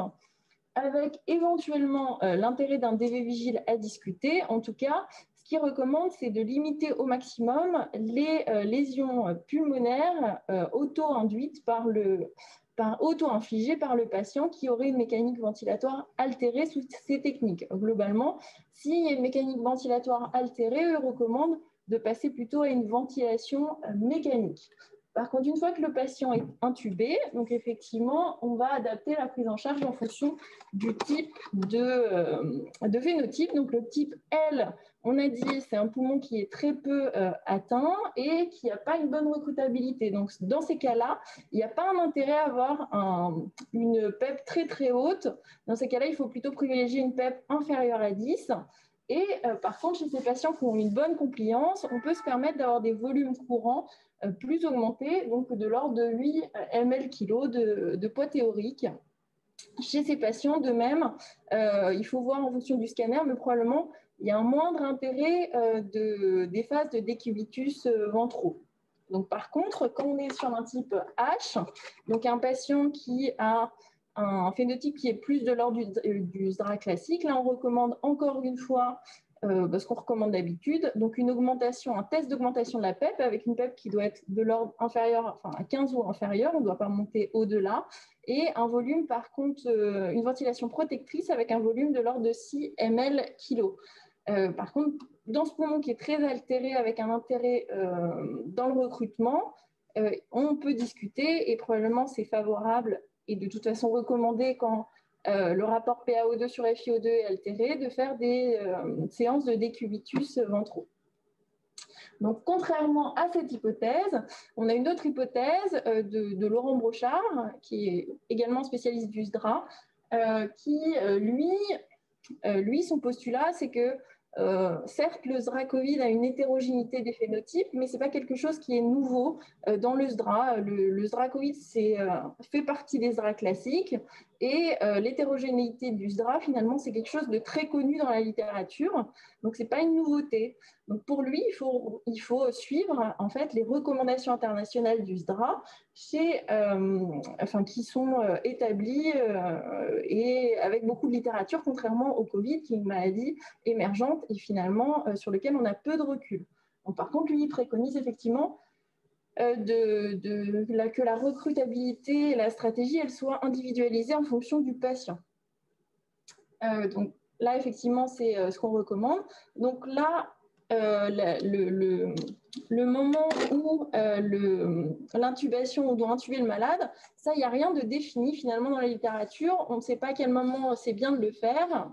B: avec éventuellement l'intérêt d'un DV vigile à discuter. En tout cas, ce qu'ils recommandent, c'est de limiter au maximum les lésions pulmonaires auto-induites auto-infligées par le patient qui aurait une mécanique ventilatoire altérée sous ces techniques. Globalement, s'il y a une mécanique ventilatoire altérée, eux recommandent de passer plutôt à une ventilation mécanique. Par contre, une fois que le patient est intubé, donc effectivement, on va adapter la prise en charge en fonction du type de phénotype. Donc le type L, on a dit, c'est un poumon qui est très peu atteint et qui n'a pas une bonne recrutabilité. Donc dans ces cas-là, il n'y a pas un intérêt à avoir une PEP très très haute. Dans ces cas-là, il faut plutôt privilégier une PEP inférieure à 10. Et par contre, chez ces patients qui ont une bonne compliance, on peut se permettre d'avoir des volumes courants plus augmentés, donc de l'ordre de 8 ml/kg de poids théorique. Chez ces patients, de même, il faut voir en fonction du scanner, mais probablement, il y a un moindre intérêt des phases de décubitus ventraux. Donc, par contre, quand on est sur un type H, donc un patient qui a un phénotype qui est plus de l'ordre du SDRA classique, là, on recommande encore une fois ce qu'on recommande d'habitude, donc un test d'augmentation de la PEP avec une PEP qui doit être de l'ordre inférieur, enfin à 15 ou inférieur, on ne doit pas monter au-delà, et un volume, par contre, une ventilation protectrice avec un volume de l'ordre de 6 ml/kg. Par contre, dans ce poumon qui est très altéré avec un intérêt dans le recrutement, on peut discuter et probablement c'est favorable et de toute façon recommandé quand le rapport PaO2 sur FiO2 est altéré, de faire des séances de décubitus ventraux. Donc, contrairement à cette hypothèse, on a une autre hypothèse de Laurent Brochard, qui est également spécialiste du SDRA, qui, lui, son postulat, c'est que certes, le SDRA Covid a une hétérogénéité des phénotypes, mais ce n'est pas quelque chose qui est nouveau dans le SDRA. Le SDRA Covid fait partie des SDRA classiques et l'hétérogénéité du SDRA, finalement, c'est quelque chose de très connu dans la littérature. Donc, ce n'est pas une nouveauté. Donc, pour lui, il faut suivre en fait, les recommandations internationales du SDRA qui sont établies et avec beaucoup de littérature, contrairement au Covid, qui est une maladie émergente et finalement sur lequel on a peu de recul. Donc, par contre, lui, il préconise effectivement que la recrutabilité et la stratégie, elles soient individualisées en fonction du patient. Donc là, effectivement, c'est ce qu'on recommande. Donc là, le moment où l'intubation, on doit intuber le malade, ça, il n'y a rien de défini finalement dans la littérature. On ne sait pas à quel moment c'est bien de le faire.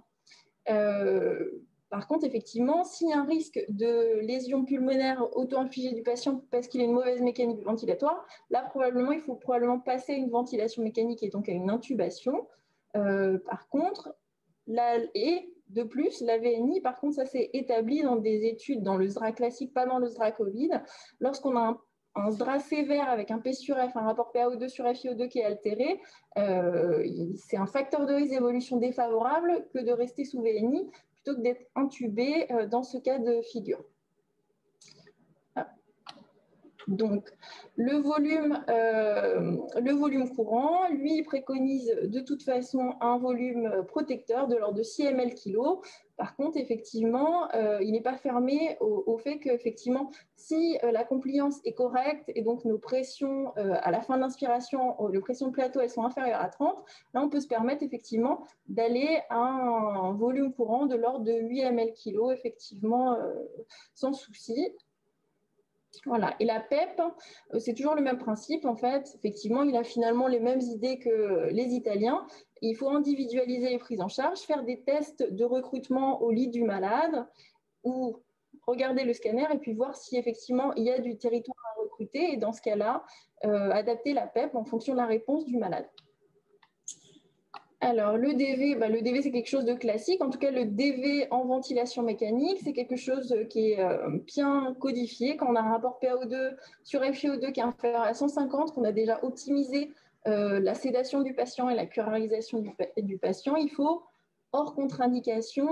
B: Par contre, effectivement, s'il y a un risque de lésion pulmonaire auto-infligée du patient parce qu'il a une mauvaise mécanique ventilatoire, là, il faut probablement passer à une ventilation mécanique et donc à une intubation. Par contre, de plus, la VNI, par contre, ça s'est établi dans des études dans le SDRA classique, pas dans le SDRA Covid. Lorsqu'on a un SDRA sévère avec un P sur F, un rapport PaO2 sur FiO2 qui est altéré, c'est un facteur de risque d'évolution défavorable que de rester sous VNI plutôt que d'être intubé dans ce cas de figure. Donc, le volume courant, lui, il préconise de toute façon un volume protecteur de l'ordre de 6 ml/kg. Par contre, effectivement, il n'est pas fermé au fait qu'effectivement, si la compliance est correcte et donc nos pressions à la fin de l'inspiration, les pressions de plateau, elles sont inférieures à 30, là, on peut se permettre effectivement d'aller à un volume courant de l'ordre de 8 ml/kg, effectivement, sans souci. Voilà. Et la PEP, c'est toujours le même principe. En fait, effectivement, il a finalement les mêmes idées que les Italiens. Il faut individualiser les prises en charge, faire des tests de recrutement au lit du malade ou regarder le scanner et puis voir si effectivement il y a du territoire à recruter et dans ce cas-là, adapter la PEP en fonction de la réponse du malade. Alors, le DV, c'est quelque chose de classique. En tout cas, le DV en ventilation mécanique, c'est quelque chose qui est bien codifié. Quand on a un rapport PaO2 sur FiO2 qui est inférieur à 150, qu'on a déjà optimisé la sédation du patient et la curarilisation du patient, il faut, hors contre-indication,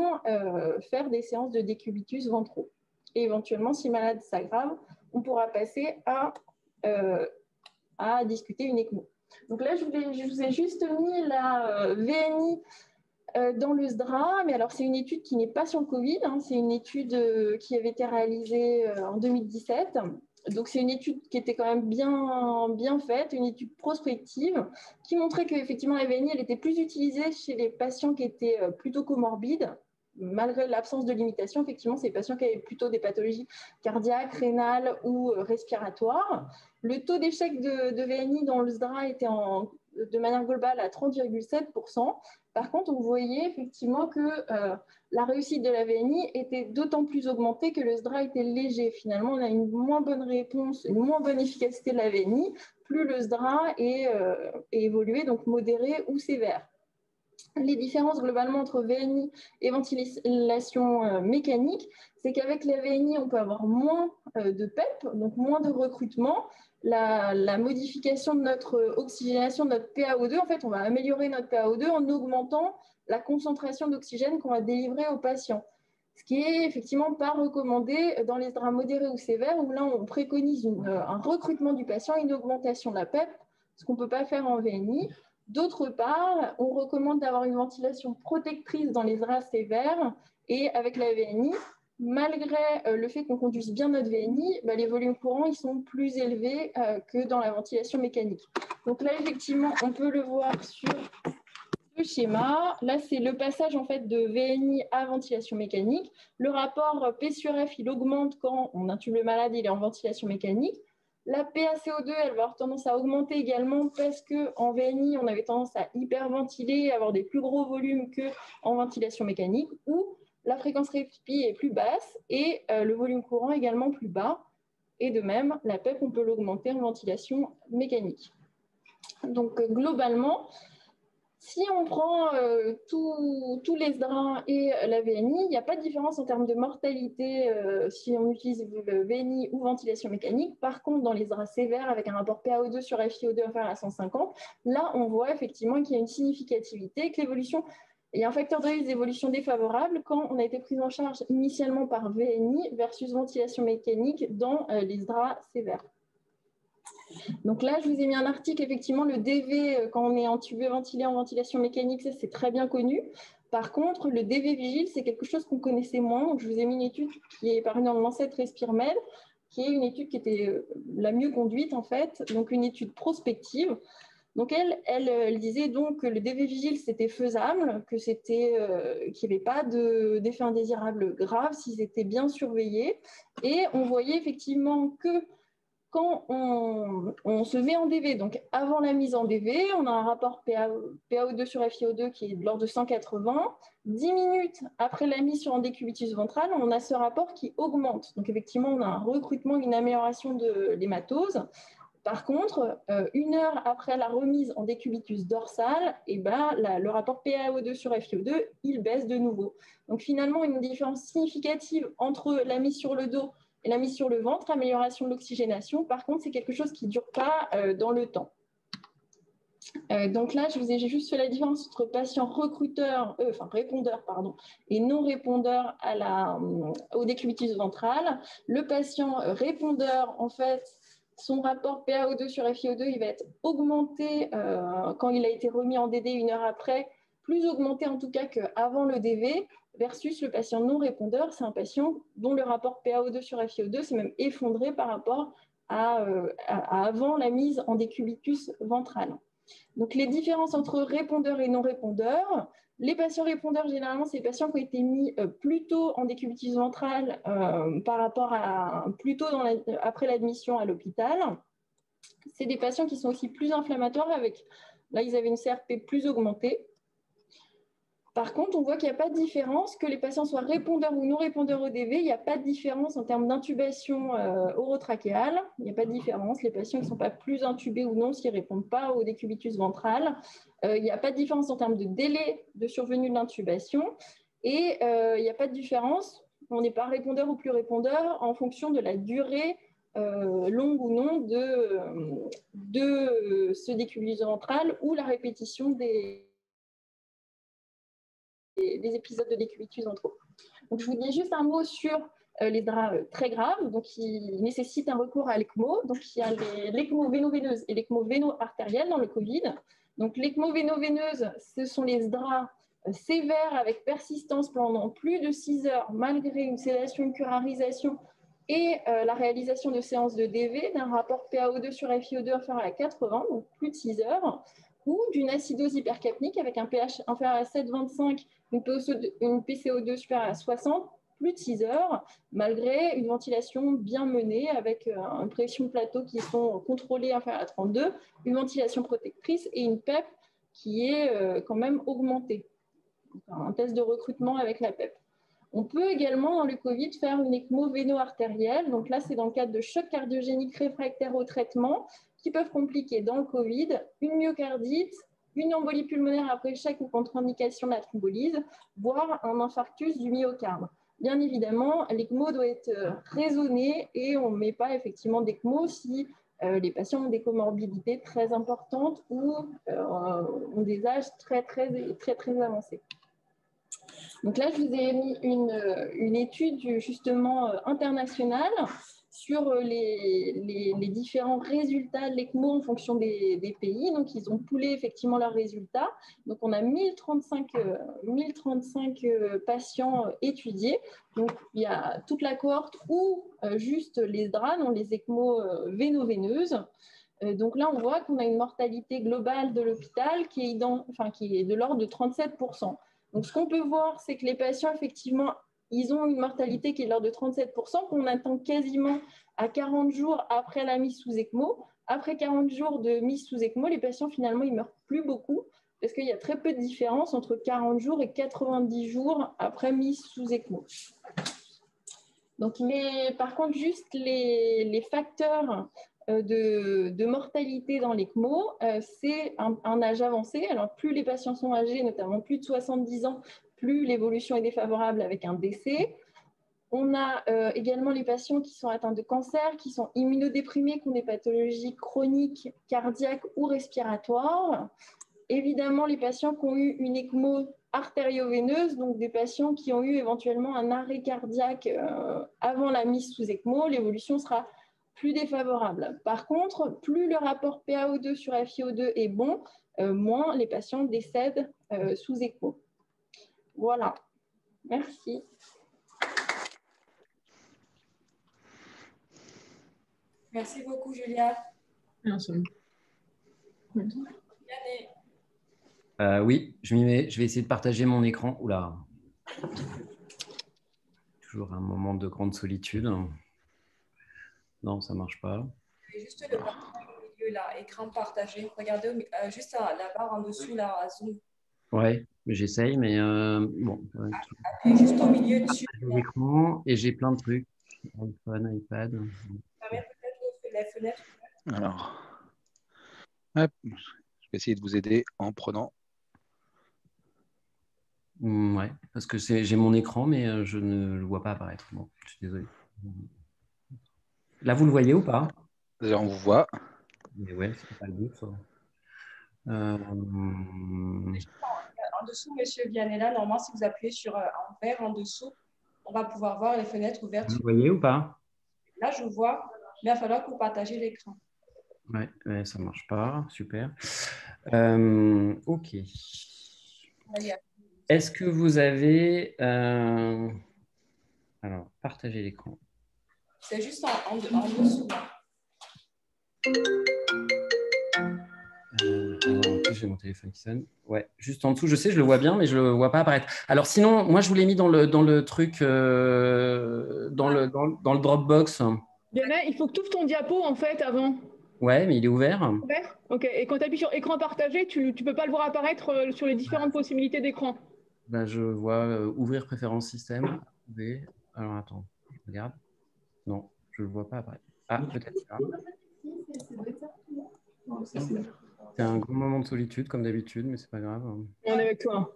B: faire des séances de décubitus ventraux. Et éventuellement, si le malade s'aggrave, on pourra passer à discuter une ECMO. Donc là, je vous ai juste mis la VNI dans le SDRA, mais alors c'est une étude qui n'est pas sur le Covid, hein, c'est une étude qui avait été réalisée en 2017. Donc c'est une étude qui était quand même bien faite, une étude prospective, qui montrait qu'effectivement la VNI, elle était plus utilisée chez les patients qui étaient plutôt comorbides, malgré l'absence de limitation, effectivement, c'est des patients qui avaient plutôt des pathologies cardiaques, rénales ou respiratoires. Le taux d'échec de VNI dans le SDRA était de manière globale à 30,7%. Par contre, on voyait effectivement que la réussite de la VNI était d'autant plus augmentée que le SDRA était léger. Finalement, on a une moins bonne réponse, une moins bonne efficacité de la VNI, plus le SDRA est évolué, donc modéré ou sévère. Les différences globalement entre VNI et ventilation mécanique, c'est qu'avec la VNI, on peut avoir moins de PEP, donc moins de recrutement. La modification de notre oxygénation, de notre PaO2, en fait, on va améliorer notre PaO2 en augmentant la concentration d'oxygène qu'on va délivrer aux patients. Ce qui est effectivement pas recommandé dans les drames modérés ou sévères, où là, on préconise un recrutement du patient, une augmentation de la PEP, ce qu'on ne peut pas faire en VNI. D'autre part, on recommande d'avoir une ventilation protectrice dans les draps sévères et avec la VNI, malgré le fait qu'on conduise bien notre VNI, les volumes courants ils sont plus élevés que dans la ventilation mécanique. Donc là, effectivement, on peut le voir sur ce schéma. Là, c'est le passage en fait de VNI à ventilation mécanique. Le rapport P sur F, il augmente quand on intube le malade, il est en ventilation mécanique. La PaCO2, elle va avoir tendance à augmenter également parce qu'en VNI, on avait tendance à hyperventiler, avoir des plus gros volumes qu'en ventilation mécanique, où la fréquence respi est plus basse et le volume courant également plus bas. Et de même, la PEP, on peut l'augmenter en ventilation mécanique. Donc, globalement, si on prend tous les SDRA et la VNI, il n'y a pas de différence en termes de mortalité si on utilise VNI ou ventilation mécanique. Par contre, dans les SDRA sévères, avec un rapport PaO2 sur FiO2 inférieur à 150, là, on voit effectivement qu'il y a une significativité, que l'évolution, il y a un facteur de risque d'évolution défavorable quand on a été pris en charge initialement par VNI versus ventilation mécanique dans les SDRA sévères. Donc là, je vous ai mis un article, effectivement, le DV, quand on est entubé, ventilé en ventilation mécanique, ça c'est très bien connu. Par contre, le DV vigile, c'est quelque chose qu'on connaissait moins. Donc, je vous ai mis une étude qui est parue dans le Lancet RespirMed, qui est une étude qui était la mieux conduite, en fait, donc une étude prospective. Donc, elle disait donc que le DV vigile, c'était faisable, que qu'il n'y avait pas d'effets indésirables graves s'ils étaient bien surveillés. Et on voyait effectivement que quand on se met en DV, donc avant la mise en DV, on a un rapport PaO2 sur FiO2 qui est de l'ordre de 180. 10 minutes après la mise sur un décubitus ventral, on a ce rapport qui augmente. Donc effectivement, on a un recrutement, une amélioration de l'hématose. Par contre, 1 heure après la remise en décubitus dorsal, le rapport PaO2 sur FiO2, il baisse de nouveau. Donc finalement, une différence significative entre la mise sur le dos et la mise sur le ventre, amélioration de l'oxygénation. Par contre, c'est quelque chose qui ne dure pas dans le temps. Donc là, j'ai juste fait la différence entre patients répondeurs et non répondeurs au décubitus ventral. Le patient répondeur, en fait, son rapport PaO2 sur FiO2, il va être augmenté quand il a été remis en DD 1 heure après, plus augmenté en tout cas qu'avant le DV, versus le patient non répondeur, c'est un patient dont le rapport PaO2 sur FiO2 s'est même effondré par rapport à avant la mise en décubitus ventral. Donc les différences entre répondeurs et non répondeurs, les patients répondeurs, généralement, c'est les patients qui ont été mis plus tôt en décubitus ventral par rapport à plus tôt après l'admission à l'hôpital. C'est des patients qui sont aussi plus inflammatoires là, ils avaient une CRP plus augmentée. Par contre, on voit qu'il n'y a pas de différence, que les patients soient répondeurs ou non répondeurs au DV, il n'y a pas de différence en termes d'intubation orotrachéale, il n'y a pas de différence. Les patients qui ne sont pas plus intubés ou non, s'ils ne répondent pas au décubitus ventral, il n'y a pas de différence en termes de délai de survenue de l'intubation et il n'y a pas de différence, on n'est pas répondeur ou plus répondeur en fonction de la durée longue ou non de ce décubitus ventral ou la répétition des épisodes de décubitus ventraux. Donc, je vous dis juste un mot sur les draps très graves, donc qui nécessitent un recours à l'ECMO. Donc, il y a l'ECMO véno-veineuse et l'ECMO véno-artérielle dans le Covid. Donc, l'ECMO véno-veineuse, ce sont les draps sévères avec persistance pendant plus de 6 heures, malgré une sédation, une curarisation et la réalisation de séances de DV d'un rapport PaO2 sur FiO2 inférieur à 80, donc plus de 6 heures. ou d'une acidose hypercapnique avec un pH inférieur à 7,25, une PCO2 supérieure à 60, plus de 6 heures, malgré une ventilation bien menée avec une pression plateau qui sont contrôlées inférieure à 32, une ventilation protectrice et une PEP qui est quand même augmentée. Un test de recrutement avec la PEP. On peut également, dans le Covid, faire une ECMO véno-artérielle. Donc là, c'est dans le cadre de chocs cardiogéniques réfractaires au traitement qui peuvent compliquer dans le Covid une myocardite, une embolie pulmonaire après échec ou contre-indication de la thrombolyse, voire un infarctus du myocarde. Bien évidemment, l'ECMO doit être raisonnée et on ne met pas effectivement d'ECMO si les patients ont des comorbidités très importantes ou ont des âges très avancés. Donc là, je vous ai mis une étude justement internationale sur les différents résultats de l'ECMO en fonction des pays. Donc, ils ont poolé effectivement leurs résultats. Donc, on a 1035 patients étudiés. Donc, il y a toute la cohorte ou juste les DRAN, les ECMO véno-veineuses. Donc là, on voit qu'on a une mortalité globale de l'hôpital qui est de l'ordre de 37%. Donc, ce qu'on peut voir, c'est que les patients, effectivement, ils ont une mortalité qui est de l'ordre de 37%, qu'on attend quasiment à 40 jours après la mise sous ECMO. Après 40 jours de mise sous ECMO, les patients, finalement, ils ne meurent plus beaucoup parce qu'il y a très peu de différence entre 40 jours et 90 jours après mise sous ECMO. Donc, par contre, juste les facteurs de mortalité dans l'ECMO, c'est un âge avancé. Alors, plus les patients sont âgés, notamment plus de 70 ans, plus l'évolution est défavorable avec un décès. On a également les patients qui sont atteints de cancer, qui sont immunodéprimés, qui ont des pathologies chroniques, cardiaques ou respiratoires. Évidemment, les patients qui ont eu une ECMO artério-veineuse, donc des patients qui ont eu éventuellement un arrêt cardiaque avant la mise sous ECMO, l'évolution sera plus défavorable. Par contre, plus le rapport PaO2 sur FiO2 est bon, moins les patients décèdent sous ECMO. Voilà. Merci.
A: Merci beaucoup, Julia.
B: Merci.
F: Oui, je m'y mets. Je vais essayer de partager mon écran. Oula. Toujours un moment de grande solitude. Non, ça ne marche pas.
A: Juste le partage au milieu, là, écran partagé. Regardez juste la barre en dessous, là, à Zoom.
F: Ouais, j'essaye, mais bon.
A: Appuyez juste au milieu dessus.
F: L'écran et j'ai plein de trucs. iPhone, iPad.
A: Ça met peut-être la fenêtre.
D: Alors, hop, je vais essayer de vous aider en prenant.
F: Ouais, parce que j'ai mon écran, mais je ne le vois pas apparaître. Bon, je suis désolé. Là, vous le voyez ou pas?
D: Déjà, on vous voit.
F: Mais ouais, c'est pas le but, ça.
A: En dessous, Monsieur Vianella, normalement, si vous appuyez sur en vert en dessous, on va pouvoir voir les fenêtres ouvertes.
F: Vous le voyez ou pas?
A: Là, je vois, mais il va falloir que vous partagez l'écran.
F: Ouais, ça ne marche pas. Super. OK. Est-ce que vous avez... Alors, partagez l'écran.
A: C'est juste en dessous.
F: En plus, j'ai mon téléphone qui sonne. Ouais, juste en dessous, je sais, je le vois bien, mais je ne le vois pas apparaître. Alors sinon, moi, je vous l'ai mis dans le truc, dans le Dropbox.
B: Diana, il faut que tu ouvres ton diapo, en fait, avant.
F: Ouais, mais il est ouvert.
B: Ouvert. OK. Et quand tu appuies sur écran partagé, tu ne peux pas le voir apparaître sur les différentes possibilités d'écran.
F: Ben, je vois ouvrir préférence système. Alors, attends, je regarde. Non, je ne le vois pas apparaître. Ah, peut-être là. C'est un grand moment de solitude, comme d'habitude, mais c'est pas grave.
B: On est avec toi.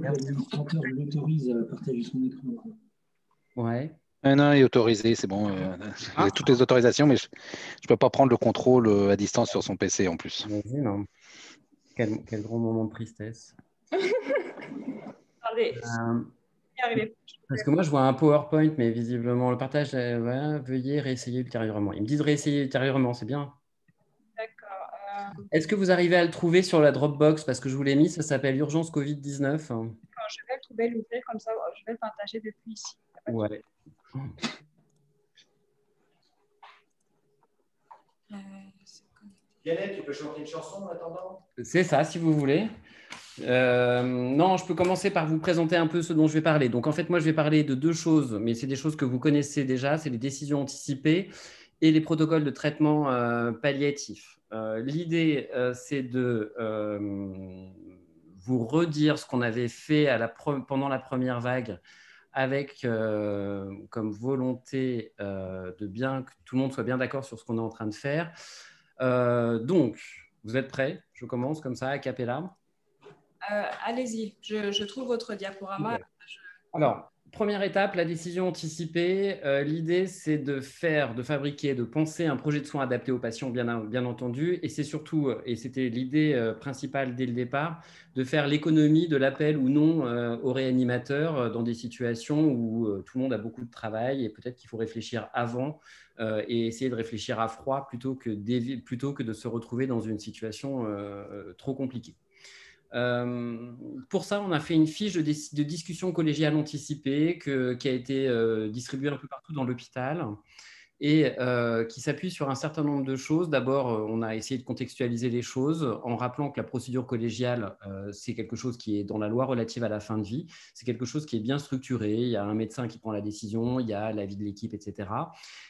G: L'administrateur l'autorise à partager son écran.
F: Ouais.
D: Non, il est autorisé, c'est bon. J'ai toutes les autorisations, mais je ne peux pas prendre le contrôle à distance sur son PC en plus.
F: Imagine, hein. Quel grand moment de tristesse.
A: Attendez,
F: parce que moi, je vois un PowerPoint, mais visiblement, le partage, veuillez réessayer ultérieurement. Ils me disent réessayer ultérieurement, c'est bien.
A: D'accord.
F: Est-ce que vous arrivez à le trouver sur la Dropbox? Parce que je vous l'ai mis, ça s'appelle Urgence Covid-19.
A: Je vais le trouver, l'ouvrir comme ça, je vais le partager depuis ici.
F: Ouais.
H: Vianney, tu peux chanter une chanson en attendant?
F: C'est ça, si vous voulez. Non, je peux commencer par vous présenter un peu ce dont je vais parler. Donc, en fait, moi, je vais parler de deux choses, mais c'est des choses que vous connaissez déjà, c'est les décisions anticipées et les protocoles de traitement palliatif. L'idée, c'est de vous redire ce qu'on avait fait pendant la première vague avec comme volonté de bien que tout le monde soit bien d'accord sur ce qu'on est en train de faire. Donc, vous êtes prêts? Je commence comme ça, a cappella.
A: Allez-y, je trouve votre diaporama.
F: Okay. Alors, première étape, la décision anticipée. L'idée, c'est de fabriquer, de penser un projet de soins adapté aux patients, bien entendu. Et c'est surtout, et c'était l'idée principale dès le départ, de faire l'économie de l'appel ou non aux réanimateurs dans des situations où tout le monde a beaucoup de travail et peut-être qu'il faut réfléchir avant et essayer de réfléchir à froid plutôt que de se retrouver dans une situation trop compliquée. Pour ça, on a fait une fiche de discussion collégiale anticipée qui a été distribuée un peu partout dans l'hôpital et qui s'appuie sur un certain nombre de choses. D'abord, on a essayé de contextualiser les choses en rappelant que la procédure collégiale, c'est quelque chose qui est dans la loi relative à la fin de vie. C'est quelque chose qui est bien structuré. Il y a un médecin qui prend la décision, il y a l'avis de l'équipe, etc.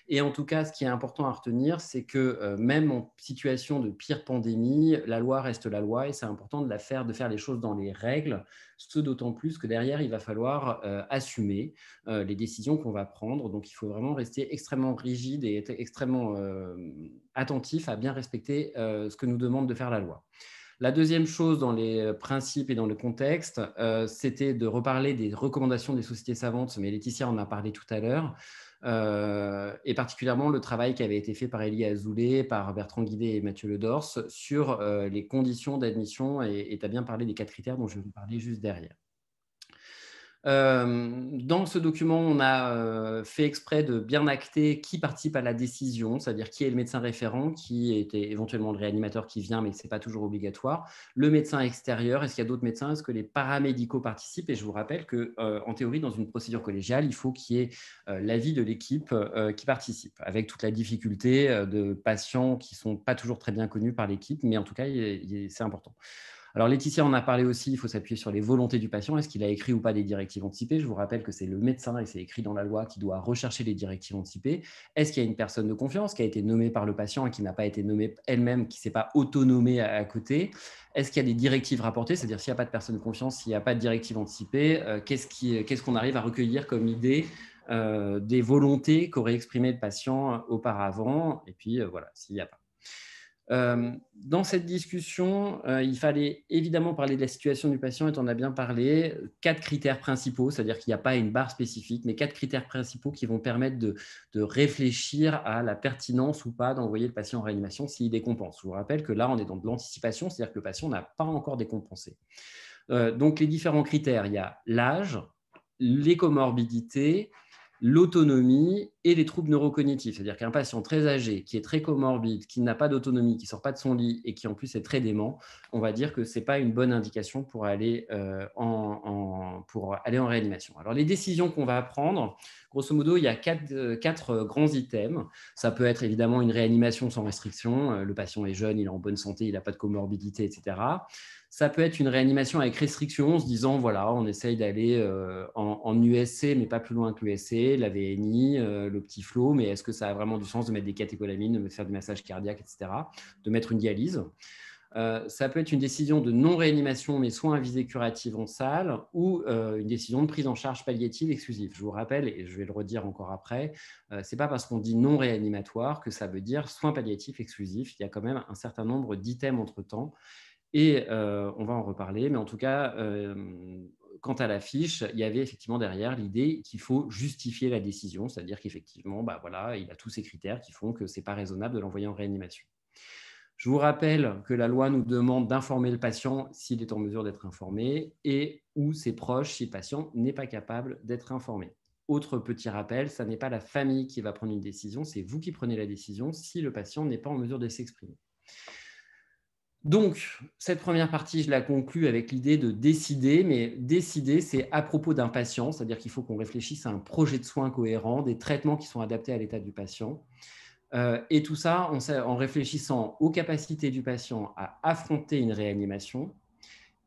F: Et en tout cas, ce qui est important à retenir, c'est que même en situation de pire pandémie, la loi reste la loi et c'est important de faire les choses dans les règles, ce d'autant plus que derrière, il va falloir assumer les décisions qu'on va prendre. Donc, il faut vraiment rester extrêmement rigide et être extrêmement attentif à bien respecter ce que nous demande de faire la loi. La deuxième chose dans les principes et dans le contexte, c'était de reparler des recommandations des sociétés savantes, mais Laetitia en a parlé tout à l'heure, et particulièrement le travail qui avait été fait par Élie Azoulay, par Bertrand Guidet et Mathieu Ledors sur les conditions d'admission, et tu as bien parlé des 4 critères dont je vais vous parler juste derrière. Dans ce document, on a fait exprès de bien acter qui participe à la décision, c'est-à-dire qui est le médecin référent, qui est éventuellement le réanimateur qui vient, mais ce n'est pas toujours obligatoire, le médecin extérieur, est-ce qu'il y a d'autres médecins, est-ce que les paramédicaux participent? Et je vous rappelle qu'en théorie, dans une procédure collégiale, il faut qu'il y ait l'avis de l'équipe qui participe, avec toute la difficulté de patients qui ne sont pas toujours très bien connus par l'équipe, mais en tout cas, c'est important. Alors, Laetitia en a parlé aussi, il faut s'appuyer sur les volontés du patient. Est-ce qu'il a écrit ou pas des directives anticipées? Je vous rappelle que c'est le médecin, et c'est écrit dans la loi, qui doit rechercher les directives anticipées. Est-ce qu'il y a une personne de confiance qui a été nommée par le patient et qui n'a pas été nommée elle-même, qui ne s'est pas autonomée à côté? Est-ce qu'il y a des directives rapportées? C'est-à-dire, s'il n'y a pas de personne de confiance, s'il n'y a pas de directive anticipée, qu'est-ce qu'on arrive à recueillir comme idée des volontés qu'aurait exprimé le patient auparavant? Et puis, voilà, s'il n'y a pas. Dans cette discussion, il fallait évidemment parler de la situation du patient, et on a bien parlé. 4 critères principaux, c'est-à-dire qu'il n'y a pas une barre spécifique, mais 4 critères principaux qui vont permettre de réfléchir à la pertinence ou pas d'envoyer le patient en réanimation s'il décompense. Je vous rappelle que là, on est dans de l'anticipation, c'est-à-dire que le patient n'a pas encore décompensé. Donc, les différents critères, il y a l'âge, les comorbidités, l'autonomie et les troubles neurocognitifs. C'est-à-dire qu'un patient très âgé, qui est très comorbide, qui n'a pas d'autonomie, qui ne sort pas de son lit et qui en plus est très dément, on va dire que ce n'est pas une bonne indication pour aller en réanimation. Alors, les décisions qu'on va prendre, grosso modo, il y a 4 grands items. Ça peut être évidemment une réanimation sans restriction. Le patient est jeune, il est en bonne santé, il n'a pas de comorbidité, etc. Ça peut être une réanimation avec restriction, en se disant, voilà, on essaye d'aller en USC, mais pas plus loin que l'USC, la VNI, le petit flow, mais est-ce que ça a vraiment du sens de mettre des catécholamines, de faire du massage cardiaque, etc., de mettre une dialyse? Ça peut être une décision de non-réanimation, mais soins à visée curative en salle, ou une décision de prise en charge palliative exclusive. Je vous rappelle, et je vais le redire encore après, ce n'est pas parce qu'on dit non-réanimatoire que ça veut dire soins palliatifs exclusifs. Il y a quand même un certain nombre d'items entre-temps. Et on va en reparler, mais en tout cas, quant à la fiche, il y avait effectivement derrière l'idée qu'il faut justifier la décision, c'est-à-dire qu'effectivement, voilà, il a tous ces critères qui font que ce n'est pas raisonnable de l'envoyer en réanimation. Je vous rappelle que la loi nous demande d'informer le patient s'il est en mesure d'être informé et ou ses proches si le patient n'est pas capable d'être informé. Autre petit rappel, ça n'est pas la famille qui va prendre une décision, c'est vous qui prenez la décision si le patient n'est pas en mesure de s'exprimer. Donc, cette première partie, je la conclue avec l'idée de décider, mais décider, c'est à propos d'un patient, c'est-à-dire qu'il faut qu'on réfléchisse à un projet de soins cohérent, des traitements qui sont adaptés à l'état du patient. Et tout ça en réfléchissant aux capacités du patient à affronter une réanimation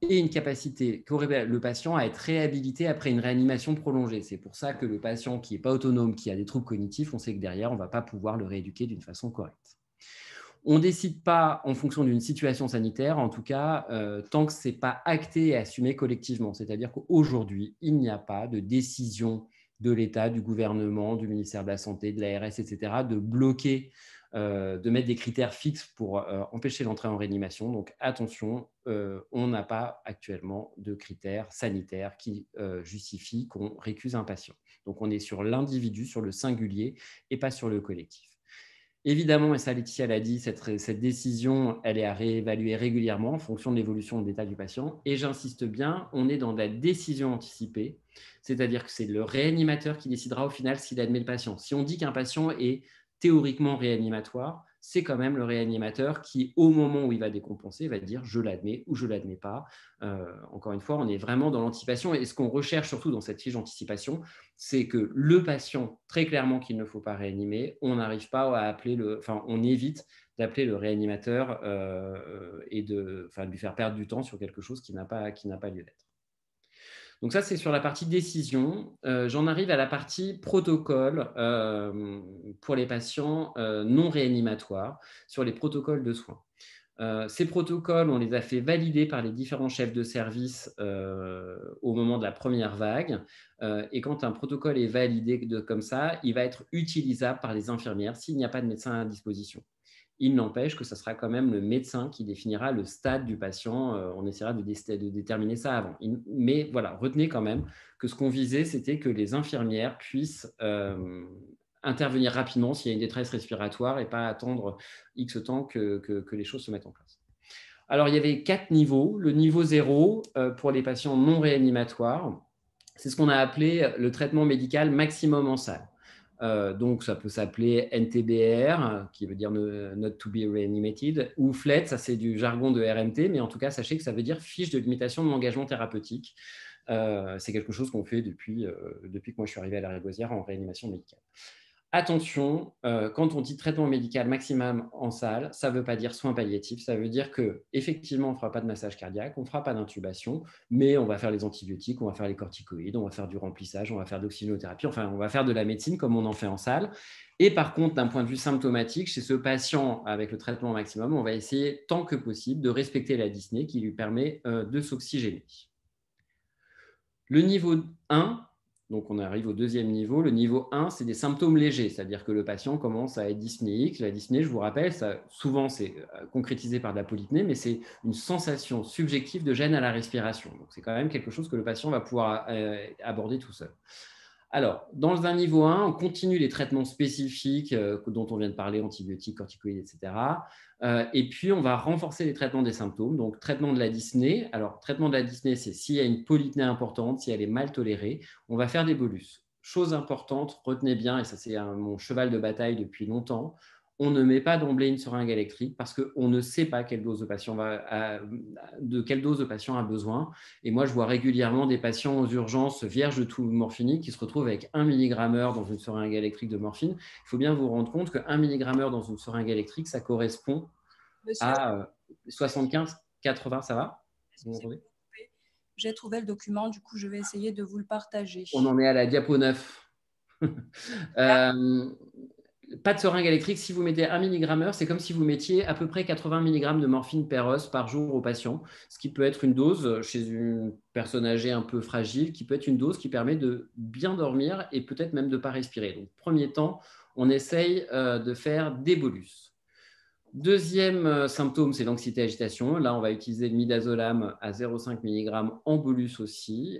F: et une capacité qu'aurait le patient à être réhabilité après une réanimation prolongée. C'est pour ça que le patient qui n'est pas autonome, qui a des troubles cognitifs, on sait que derrière, on ne va pas pouvoir le rééduquer d'une façon correcte. On ne décide pas en fonction d'une situation sanitaire, en tout cas, tant que ce n'est pas acté et assumé collectivement. C'est-à-dire qu'aujourd'hui, il n'y a pas de décision de l'État, du gouvernement, du ministère de la Santé, de l'ARS, etc., de bloquer, de mettre des critères fixes pour empêcher l'entrée en réanimation. Donc attention, on n'a pas actuellement de critères sanitaires qui justifient qu'on récuse un patient. Donc on est sur l'individu, sur le singulier et pas sur le collectif. Évidemment, et ça Laetitia l'a dit, cette décision, elle est à réévaluer régulièrement en fonction de l'évolution de l'état du patient. Et j'insiste bien, on est dans la décision anticipée, c'est-à-dire que c'est le réanimateur qui décidera au final s'il admet le patient. Si on dit qu'un patient est théoriquement réanimatoire, c'est quand même le réanimateur qui, au moment où il va décompenser, va dire je l'admets ou je ne l'admets pas. Encore une fois, on est vraiment dans l'anticipation. Et ce qu'on recherche surtout dans cette fiche d'anticipation, c'est que le patient, très clairement qu'il ne faut pas réanimer, on n'arrive pas à appeler on évite d'appeler le réanimateur et de lui faire perdre du temps sur quelque chose qui n'a pas lieu d'être. Donc ça, c'est sur la partie décision. J'en arrive à la partie protocole pour les patients non réanimatoires, sur les protocoles de soins. Ces protocoles, on les a fait valider par les différents chefs de service au moment de la première vague. Et quand un protocole est validé comme ça, il va être utilisable par les infirmières s'il n'y a pas de médecin à disposition. Il n'empêche que ce sera quand même le médecin qui définira le stade du patient. On essaiera de déterminer ça avant. Mais voilà, retenez quand même que ce qu'on visait, c'était que les infirmières puissent intervenir rapidement s'il y a une détresse respiratoire et pas attendre X temps que les choses se mettent en place. Alors, il y avait 4 niveaux. Le niveau 0 pour les patients non réanimatoires, c'est ce qu'on a appelé le traitement médical maximum en salle. Donc, ça peut s'appeler NTBR, qui veut dire Not to be reanimated, ou FLET, ça c'est du jargon de RMT, mais en tout cas, sachez que ça veut dire fiche de limitation de l'engagement thérapeutique. C'est quelque chose qu'on fait depuis que moi je suis arrivé à Lariboisière en réanimation médicale. Attention, quand on dit traitement médical maximum en salle, ça ne veut pas dire soins palliatifs, ça veut dire qu'effectivement, on ne fera pas de massage cardiaque, on ne fera pas d'intubation, mais on va faire les antibiotiques, on va faire les corticoïdes, on va faire du remplissage, on va faire de l'oxygénothérapie, enfin, on va faire de la médecine comme on en fait en salle. Et par contre, d'un point de vue symptomatique, chez ce patient avec le traitement maximum, on va essayer tant que possible de respecter la dyspnée qui lui permet de s'oxygéner. Le niveau 1, donc on arrive au deuxième niveau. Le niveau 1, c'est des symptômes légers, c'est-à-dire que le patient commence à être dyspnéique. La dyspnée, je vous rappelle, souvent c'est concrétisé par de la polypnée, mais c'est une sensation subjective de gêne à la respiration. Donc c'est quand même quelque chose que le patient va pouvoir aborder tout seul. Alors, dans un niveau 1, on continue les traitements spécifiques dont on vient de parler, antibiotiques, corticoïdes, etc. Et puis, on va renforcer les traitements des symptômes. Donc, traitement de la dyspnée. Alors, traitement de la dyspnée, c'est s'il y a une polypnée importante, si elle est mal tolérée, on va faire des bolus. Chose importante, retenez bien, et ça c'est mon cheval de bataille depuis longtemps, on ne met pas d'emblée une seringue électrique parce qu'on ne sait pas de quelle dose le patient a besoin. Et moi, je vois régulièrement des patients aux urgences vierges de tout morphinique qui se retrouvent avec 1 mg dans une seringue électrique de morphine. Il faut bien vous rendre compte que 1 mg dans une seringue électrique, ça correspond à 75, 80, ça va? Vous m'entendez?
A: J'ai trouvé le document, du coup, je vais essayer de vous le partager.
F: On en est à la diapo 9. Pas de seringue électrique, si vous mettez 1 mg/h, c'est comme si vous mettiez à peu près 80 mg de morphine per os par jour au patient, ce qui peut être une dose chez une personne âgée un peu fragile, qui peut être une dose qui permet de bien dormir et peut-être même de ne pas respirer. Donc, premier temps, on essaye de faire des bolus. Deuxième symptôme, c'est l'anxiété-agitation. Là, on va utiliser le midazolam à 0,5 mg en bolus aussi,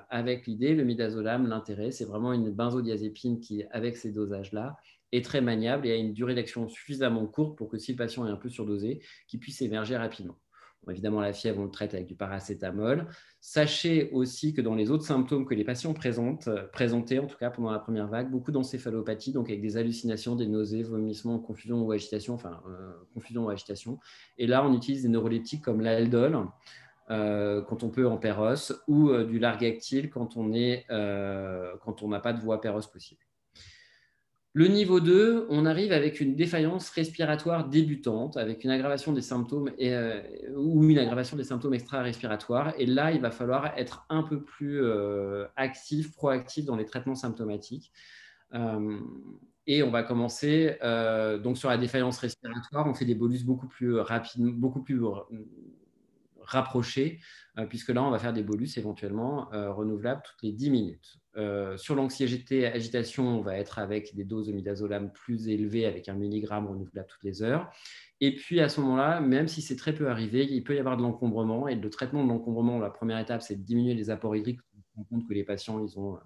F: avec l'idée, le midazolam, l'intérêt, c'est vraiment une benzodiazépine qui, avec ces dosages-là, est très maniable et a une durée d'action suffisamment courte pour que si le patient est un peu surdosé, qu'il puisse émerger rapidement. Bon, évidemment, la fièvre, on le traite avec du paracétamol. Sachez aussi que dans les autres symptômes que les patients présentaient, en tout cas pendant la première vague, beaucoup d'encéphalopathie, donc avec des hallucinations, des nausées, vomissements, confusion ou agitation, confusion ou agitation. Et là, on utilise des neuroleptiques comme l'Aldol, quand on peut en péros, ou du Largactil quand on n'a pas de voie péros possible. Le niveau 2, on arrive avec une défaillance respiratoire débutante, avec une aggravation des symptômes ou une aggravation des symptômes extra-respiratoires. Et là, il va falloir être un peu plus actif, proactif dans les traitements symptomatiques. Et on va commencer donc sur la défaillance respiratoire, on fait des bolus beaucoup plus rapides, beaucoup plus rapprochés, puisque là, on va faire des bolus éventuellement renouvelables toutes les 10 minutes. Sur l'anxiété agitation, on va être avec des doses de midazolam plus élevées, avec 1 mg renouvelable toutes les heures. Et puis à ce moment-là, même si c'est très peu arrivé, il peut y avoir de l'encombrement. Et le traitement de l'encombrement, la première étape, c'est de diminuer les apports hydriques. On se rend compte que les patients, ils ont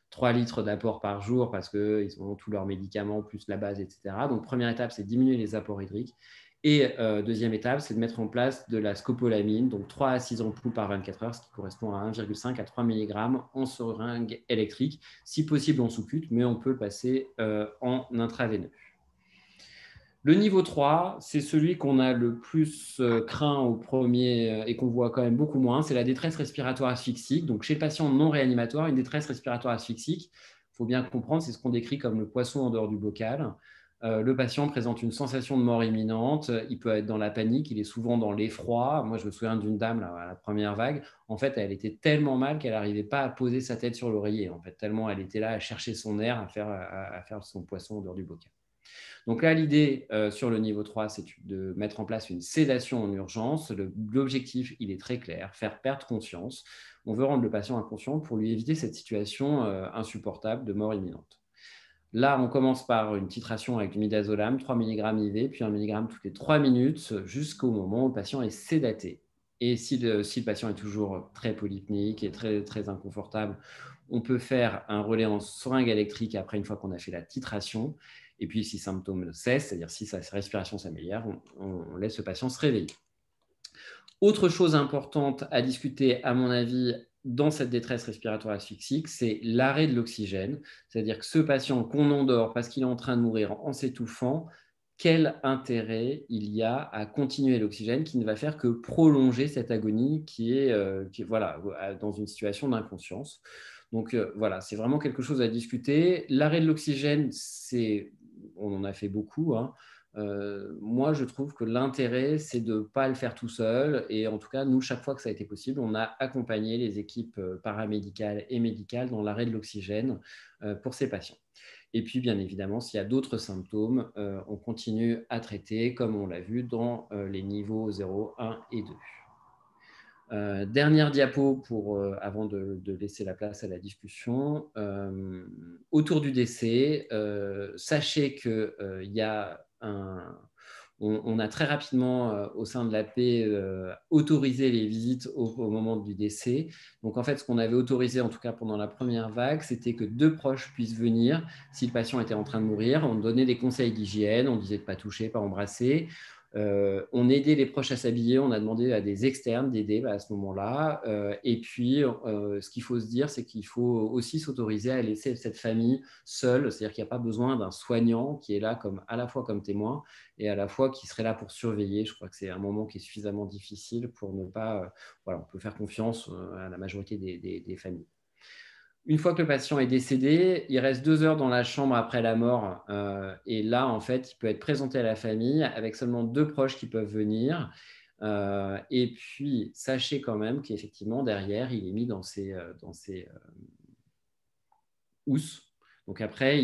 F: 3 litres d'apport par jour parce qu'ils ont tous leurs médicaments, plus la base, etc. Donc, première étape, c'est de diminuer les apports hydriques. Et deuxième étape, c'est de mettre en place de la scopolamine, donc 3 à 6 ampoules par 24 heures, ce qui correspond à 1,5 à 3 mg en seringue électrique, si possible en sous-cut, mais on peut le passer en intraveineux. Le niveau 3, c'est celui qu'on a le plus craint au premier et qu'on voit quand même beaucoup moins, c'est la détresse respiratoire asphyxique. Donc, chez le patient non réanimatoire, une détresse respiratoire asphyxique, il faut bien comprendre, c'est ce qu'on décrit comme le poisson en dehors du bocal. Le patient présente une sensation de mort imminente, il peut être dans la panique, il est souvent dans l'effroi. Moi, je me souviens d'une dame là, à la première vague, en fait, elle était tellement mal qu'elle n'arrivait pas à poser sa tête sur l'oreiller, en fait, tellement elle était là à chercher son air, à faire son poisson en dehors du bocal. Donc là, l'idée sur le niveau 3, c'est de mettre en place une sédation en urgence. L'objectif, il est très clair, faire perdre conscience. On veut rendre le patient inconscient pour lui éviter cette situation insupportable de mort imminente. Là, on commence par une titration avec du midazolam, 3 mg IV, puis 1 mg toutes les 3 minutes, jusqu'au moment où le patient est sédaté. Et si le patient est toujours très polypnique et très, très inconfortable, on peut faire un relais en seringue électrique après, une fois qu'on a fait la titration. Et puis, si les symptômes cessent, c'est-à-dire si sa respiration s'améliore, on laisse le patient se réveiller. Autre chose importante à discuter, à mon avis, dans cette détresse respiratoire asphyxique, c'est l'arrêt de l'oxygène. C'est-à-dire que ce patient qu'on endort parce qu'il est en train de mourir en s'étouffant, quel intérêt il y a à continuer l'oxygène qui ne va faire que prolonger cette agonie qui est voilà, dans une situation d'inconscience. Donc voilà, c'est vraiment quelque chose à discuter. L'arrêt de l'oxygène, on en a fait beaucoup, hein. Moi, je trouve que l'intérêt, c'est de ne pas le faire tout seul. Et en tout cas, nous, chaque fois que ça a été possible, on a accompagné les équipes paramédicales et médicales dans l'arrêt de l'oxygène pour ces patients. Et puis, bien évidemment, s'il y a d'autres symptômes, on continue à traiter, comme on l'a vu dans les niveaux 0, 1 et 2. Dernière diapo avant de laisser la place à la discussion. Autour du décès, sachez qu'il y a on a très rapidement, au sein de l'AP, autorisé les visites au moment du décès. Donc, en fait, ce qu'on avait autorisé, en tout cas pendant la première vague, c'était que 2 proches puissent venir si le patient était en train de mourir. On donnait des conseils d'hygiène, on disait de ne pas toucher, pas embrasser. On aidait les proches à s'habiller, on a demandé à des externes d'aider à ce moment-là. Et puis, ce qu'il faut se dire, c'est qu'il faut aussi s'autoriser à laisser cette famille seule, c'est-à-dire qu'il n'y a pas besoin d'un soignant qui est là à la fois comme témoin et à la fois qui serait là pour surveiller. Je crois que c'est un moment qui est suffisamment difficile pour ne pas… voilà, on peut faire confiance à la majorité des familles. Une fois que le patient est décédé, il reste 2 heures dans la chambre après la mort. Et là, en fait, il peut être présenté à la famille avec seulement 2 proches qui peuvent venir. Et puis, sachez quand même qu'effectivement, derrière, il est mis dans ses housses. Donc après,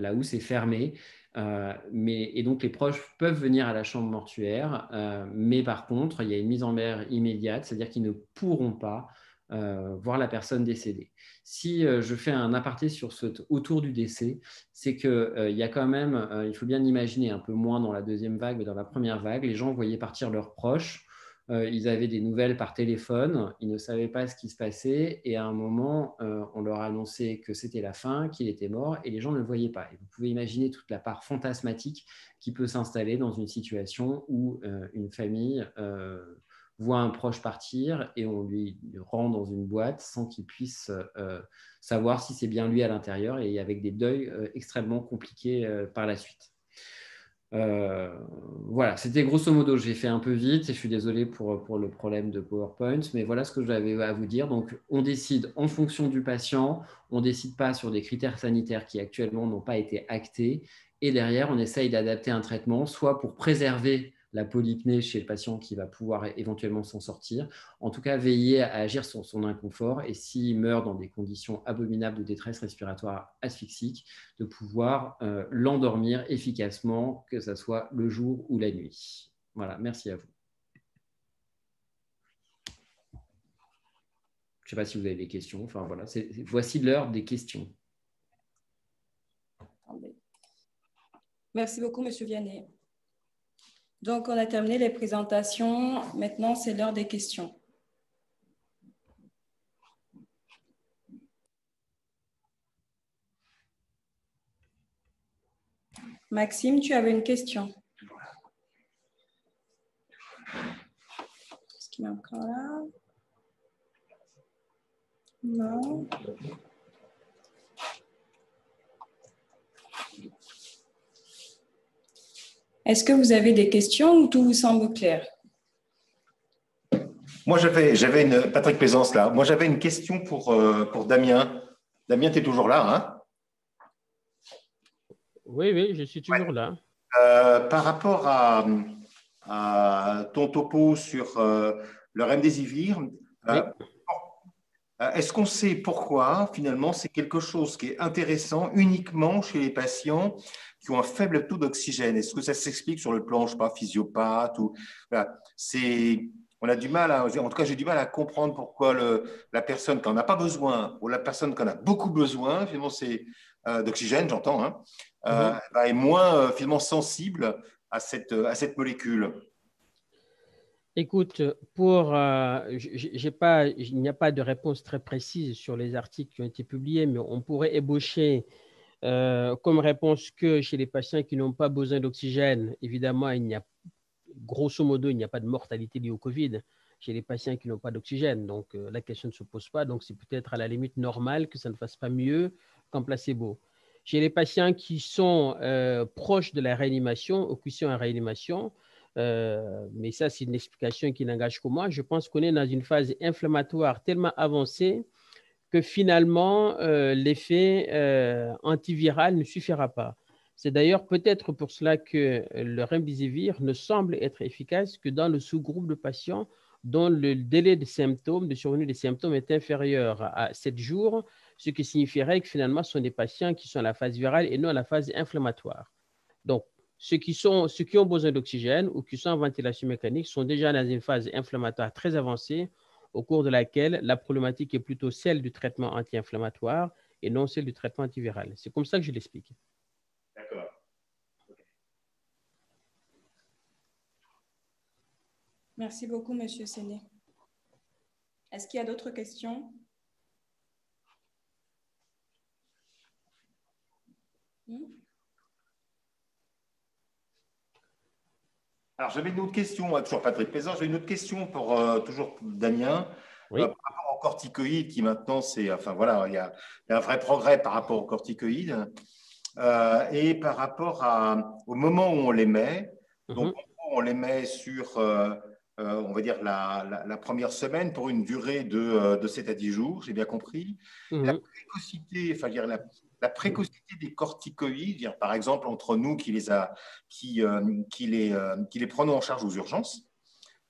F: la housse est fermée. Et donc, les proches peuvent venir à la chambre mortuaire. Mais par contre, il y a une mise en mer immédiate, c'est-à-dire qu'ils ne pourront pas voir la personne décédée. Si je fais un aparté sur autour du décès, c'est qu'il y a quand même, il faut bien imaginer un peu moins dans la deuxième vague, mais dans la première vague, les gens voyaient partir leurs proches, ils avaient des nouvelles par téléphone, ils ne savaient pas ce qui se passait et à un moment, on leur a annoncé que c'était la fin, qu'il était mort et les gens ne le voyaient pas. Et vous pouvez imaginer toute la part fantasmatique qui peut s'installer dans une situation où une famille… voit un proche partir et on lui rend dans une boîte sans qu'il puisse savoir si c'est bien lui à l'intérieur et avec des deuils extrêmement compliqués par la suite. Voilà, c'était grosso modo, j'ai fait un peu vite et je suis désolé pour le problème de PowerPoint, mais voilà ce que j'avais à vous dire. Donc, on décide en fonction du patient, on ne décide pas sur des critères sanitaires qui actuellement n'ont pas été actés et derrière, on essaye d'adapter un traitement, soit pour préserver la polypnée chez le patient qui va pouvoir éventuellement s'en sortir, en tout cas veiller à agir sur son inconfort et s'il meurt dans des conditions abominables de détresse respiratoire asphyxique, de pouvoir l'endormir efficacement, que ce soit le jour ou la nuit. Voilà, merci à vous. Je ne sais pas si vous avez des questions. Enfin, voilà, voici l'heure des questions.
A: Merci beaucoup, M. Vianney. Donc, on a terminé les présentations. Maintenant, c'est l'heure des questions. Maxime, tu avais une question. Est-ce qu'il est encore là? Non. Est-ce que vous avez des questions ou tout vous semble clair?
H: Moi, j'avais une… Patrick Plaisance, là. Moi, j'avais une question pour Damien. Damien, tu es toujours là, hein?
E: Oui, je suis toujours là.
H: Par rapport à ton topo sur le remdesivir,
E: Oui.
H: est-ce qu'on sait pourquoi, finalement, c'est quelque chose qui est intéressant uniquement chez les patients qui ont un faible taux d'oxygène? Est-ce que ça s'explique sur le plan, je ne sais pas, physiopathe ou… Voilà. On a du mal en tout cas, j'ai du mal à comprendre pourquoi la personne qui n'en a pas besoin ou la personne qui en a beaucoup besoin, finalement, c'est d'oxygène, j'entends, hein, est moins finalement sensible à cette molécule.
E: Écoute, il n'y a pas de réponse très précise sur les articles qui ont été publiés, mais on pourrait ébaucher comme réponse que chez les patients qui n'ont pas besoin d'oxygène, évidemment, grosso modo, il n'y a pas de mortalité liée au Covid chez les patients qui n'ont pas d'oxygène. Donc, la question ne se pose pas. Donc, c'est peut-être à la limite normal que ça ne fasse pas mieux qu'en placebo. Chez les patients qui sont proches de la réanimation ou qui sont en réanimation, mais ça, c'est une explication qui n'engage que moi. Je pense qu'on est dans une phase inflammatoire tellement avancée que finalement, l'effet antiviral ne suffira pas. C'est d'ailleurs peut-être pour cela que le remdesivir ne semble être efficace que dans le sous-groupe de patients dont le délai de survenue des symptômes est inférieur à 7 jours, ce qui signifierait que finalement, ce sont des patients qui sont à la phase virale et non à la phase inflammatoire. Donc, ceux qui ont besoin d'oxygène ou qui sont en ventilation mécanique sont déjà dans une phase inflammatoire très avancée au cours de laquelle la problématique est plutôt celle du traitement anti-inflammatoire et non celle du traitement antiviral. C'est comme ça que je l'explique.
H: D'accord.
A: Merci beaucoup, M. Séné. Est-ce qu'il y a d'autres questions?
H: Alors, j'avais une autre question, toujours Patrick Plaisance, j'avais une autre question pour toujours Damien,
E: Oui.
H: par rapport aux corticoïdes qui maintenant, enfin voilà, il y a un vrai progrès par rapport aux corticoïdes et par rapport au moment où on les met. Donc, on les met sur, on va dire, la première semaine pour une durée de 7 à 10 jours, j'ai bien compris. La précocité, enfin, dire, la précocité des corticoïdes, par exemple, entre nous qui les prenons en charge aux urgences,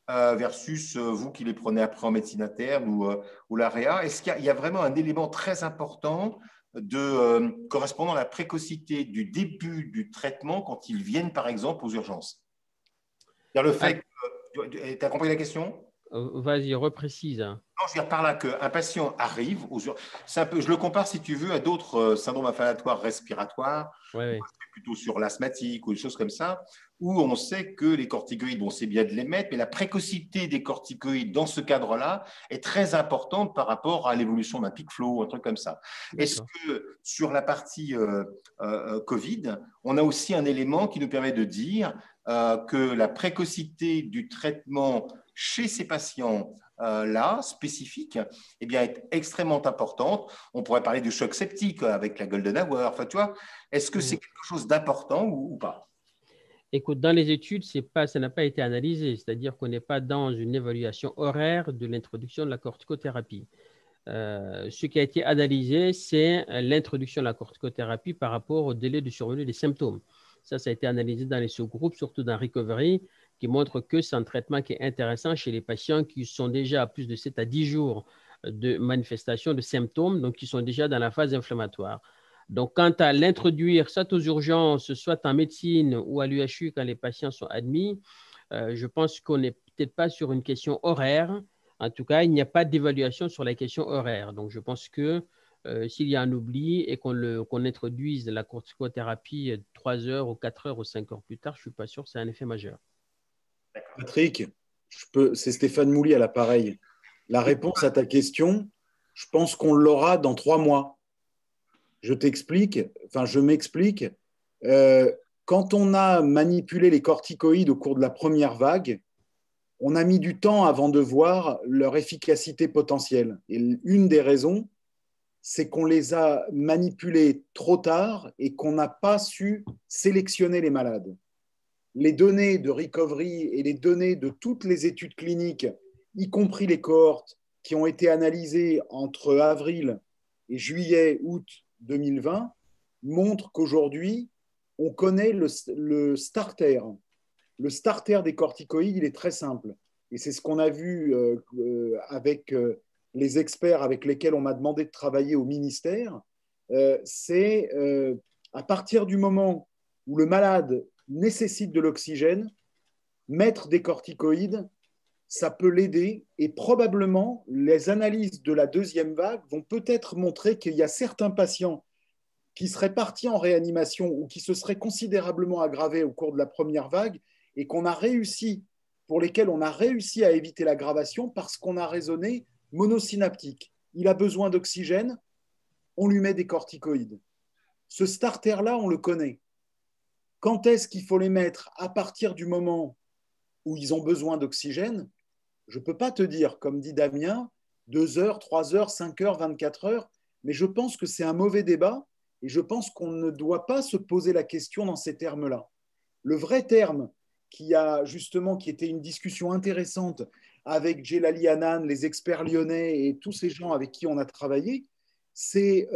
H: versus vous qui les prenez après en médecine interne ou l'AREA, est-ce qu'il y a vraiment un élément très important correspondant à la précocité du début du traitement quand ils viennent, par exemple, aux urgences? Le fait que… Tu as compris la question?
E: Vas-y, reprécise.
H: Non, je veux dire par là qu'un patient arrive aux urgences. Je le compare, si tu veux, à d'autres syndromes inflammatoires respiratoires, plutôt sur l'asthmatique ou des choses comme ça, où on sait que les corticoïdes, bon, c'est bien de les mettre, mais la précocité des corticoïdes dans ce cadre-là est très importante par rapport à l'évolution d'un pic flow, un truc comme ça. Est-ce que sur la partie Covid, on a aussi un élément qui nous permet de dire que la précocité du traitement chez ces patients là, spécifique, eh bien, est extrêmement importante. On pourrait parler du choc septique avec la golden hour. Enfin, tu vois, est-ce que c'est quelque chose d'important ou pas?
E: Écoute, dans les études, ça n'a pas été analysé, c'est-à-dire qu'on n'est pas dans une évaluation horaire de l'introduction de la corticothérapie. Ce qui a été analysé, c'est l'introduction de la corticothérapie par rapport au délai de survenue des symptômes. Ça a été analysé dans les sous-groupes, surtout dans Recovery, qui montre que c'est un traitement qui est intéressant chez les patients qui sont déjà à plus de 7 à 10 jours de manifestation de symptômes, donc qui sont déjà dans la phase inflammatoire. Donc, quant à l'introduire, soit aux urgences, soit en médecine ou à l'UHU quand les patients sont admis, je pense qu'on n'est peut-être pas sur une question horaire. En tout cas, il n'y a pas d'évaluation sur la question horaire. Donc, je pense que s'il y a un oubli et qu'on introduise la corticothérapie 3 heures ou 4 heures ou 5 heures plus tard, je ne suis pas sûr que c'est un effet majeur.
I: Patrick, c'est Stéphane Mouly à l'appareil. La réponse à ta question, je pense qu'on l'aura dans 3 mois. Je m'explique. Quand on a manipulé les corticoïdes au cours de la première vague, on a mis du temps avant de voir leur efficacité potentielle. Et une des raisons, c'est qu'on les a manipulés trop tard et qu'on n'a pas su sélectionner les malades. Les données de Recovery et les données de toutes les études cliniques, y compris les cohortes qui ont été analysées entre avril et juillet, août 2020, montrent qu'aujourd'hui, on connaît le starter. Le starter des corticoïdes, il est très simple. Et c'est ce qu'on a vu avec les experts avec lesquels on m'a demandé de travailler au ministère. C'est à partir du moment où le malade nécessite de l'oxygène, mettre des corticoïdes, ça peut l'aider. Et probablement, les analyses de la deuxième vague vont peut-être montrer qu'il y a certains patients qui seraient partis en réanimation ou qui se seraient considérablement aggravés au cours de la première vague et pour lesquels on a réussi à éviter l'aggravation parce qu'on a raisonné monosynaptique. Il a besoin d'oxygène, on lui met des corticoïdes. Ce starter-là, on le connaît. Quand est-ce qu'il faut les mettre? À partir du moment où ils ont besoin d'oxygène, je ne peux pas te dire, comme dit Damien, 2 heures, 3 heures, 5 heures, 24 heures, mais je pense que c'est un mauvais débat et je pense qu'on ne doit pas se poser la question dans ces termes-là. Le vrai terme qui était une discussion intéressante avec Djelali Hanan, les experts lyonnais et tous ces gens avec qui on a travaillé, c'est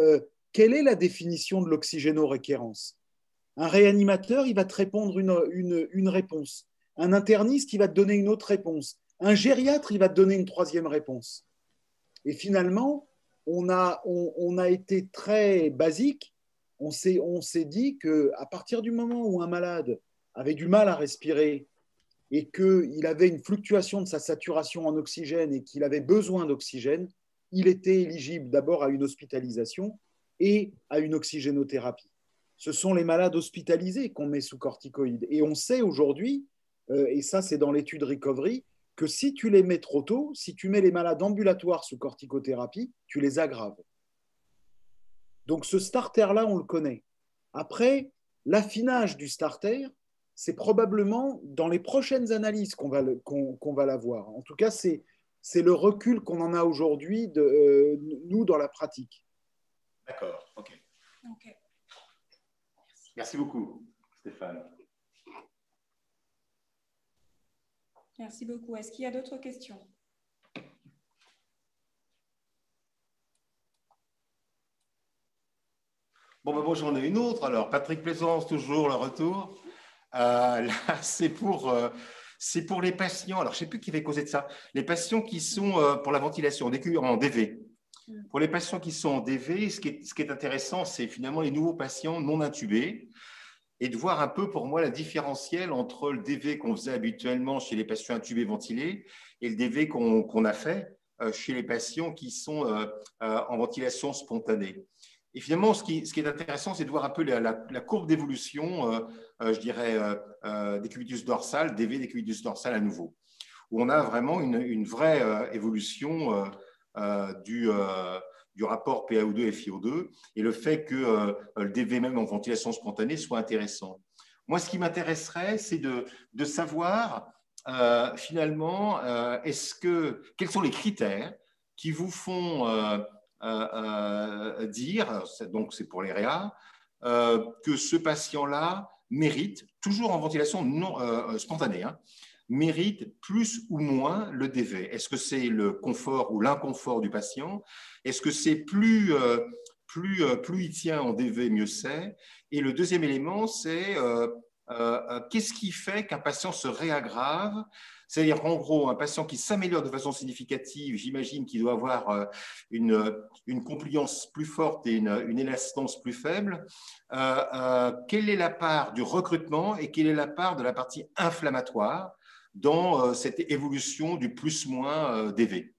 I: quelle est la définition de l'oxygénorequérance? Un réanimateur, il va te répondre une réponse. Un interniste, il va te donner une autre réponse. Un gériatre, il va te donner une troisième réponse. Et finalement, on a été très basique. On s'est dit qu'à partir du moment où un malade avait du mal à respirer et qu'il avait une fluctuation de sa saturation en oxygène et qu'il avait besoin d'oxygène, il était éligible d'abord à une hospitalisation et à une oxygénothérapie. Ce sont les malades hospitalisés qu'on met sous corticoïdes. Et on sait aujourd'hui, et ça c'est dans l'étude Recovery, que si tu les mets trop tôt, si tu mets les malades ambulatoires sous corticothérapie, tu les aggraves. Donc ce starter-là, on le connaît. Après, l'affinage du starter, c'est probablement dans les prochaines analyses qu'on va l'avoir. En tout cas, c'est le recul qu'on en a aujourd'hui, nous, dans la pratique.
H: D'accord, ok. Merci beaucoup, Stéphane.
A: Merci beaucoup. Est-ce qu'il y a d'autres questions?
H: Bon, j'en ai une autre. Alors, Patrick Plaisance, toujours le retour. Là, c'est pour les patients. Alors, je ne sais plus qui va causer de ça. Les patients qui sont pour la ventilation, en DV. Pour les patients qui sont en DV, ce qui est intéressant, c'est finalement les nouveaux patients non intubés et de voir un peu, pour moi, la différentielle entre le DV qu'on faisait habituellement chez les patients intubés ventilés et le DV qu'on a fait chez les patients qui sont en ventilation spontanée. Et finalement, ce qui est intéressant, c'est de voir un peu la courbe d'évolution, je dirais, des cubitus dorsales, DV des cubitus dorsales à nouveau, où on a vraiment une vraie évolution du rapport PaO2 et FiO2 et le fait que le DV même en ventilation spontanée soit intéressant. Moi, ce qui m'intéresserait, c'est de savoir finalement, quels sont les critères qui vous font dire, donc c'est pour les réa, que ce patient-là mérite, toujours en ventilation non spontanée, hein, mérite plus ou moins le DV? Est-ce que c'est le confort ou l'inconfort du patient? Est-ce que c'est plus il tient en DV, mieux c'est? Et le deuxième élément, c'est qu'est-ce qui fait qu'un patient se réaggrave? C'est-à-dire, en gros, un patient qui s'améliore de façon significative, j'imagine qu'il doit avoir une compliance plus forte et une élastance plus faible. Quelle est la part du recrutement et quelle est la part de la partie inflammatoire dans cette évolution du plus-moins DV?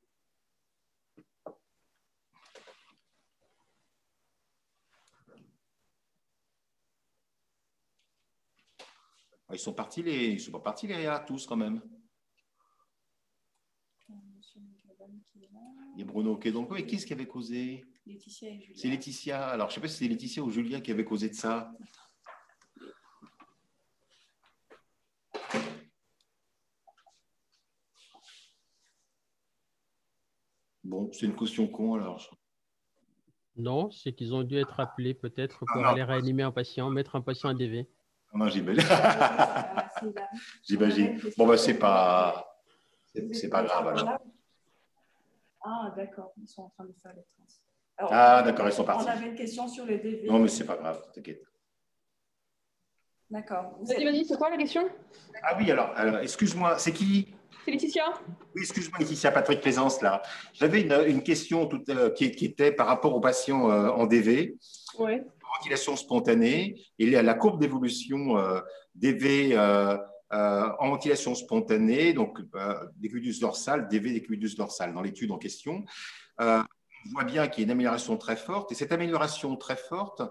H: Ils sont pas partis les réa tous quand même. Il y a Bruno qui est donc. Et qui est-ce qui avait causé?
A: Laetitia et Julia.
H: C'est Laetitia. Alors, je ne sais pas si c'est Laetitia ou Julia qui avait causé de ça. Bon, c'est une caution con alors.
E: Non, c'est qu'ils ont dû être appelés peut-être pour aller réanimer un patient, mettre un patient à DV.
H: Non, j'imagine. J'imagine. Bon, ben, c'est pas grave alors.
A: Ah, d'accord. Ils sont en train de faire les trans.
H: Alors, d'accord, ils sont partis.
A: On avait une question sur le DV.
H: Non, mais c'est pas grave, t'inquiète.
A: D'accord.
B: Vas-y, c'est quoi la question?
H: Ah oui, alors excuse-moi, c'est qui?
B: C'est Laetitia.
H: Oui, excuse-moi, Laetitia, Patrick Plaisance, là. J'avais une question qui était par rapport aux patients en DV.
B: Oui.
H: Ventilation spontanée, et la courbe d'évolution DV en ventilation spontanée, donc décubitus dorsal, DV décubitus dorsal, dans l'étude en question. On voit bien qu'il y a une amélioration très forte, et cette amélioration très forte,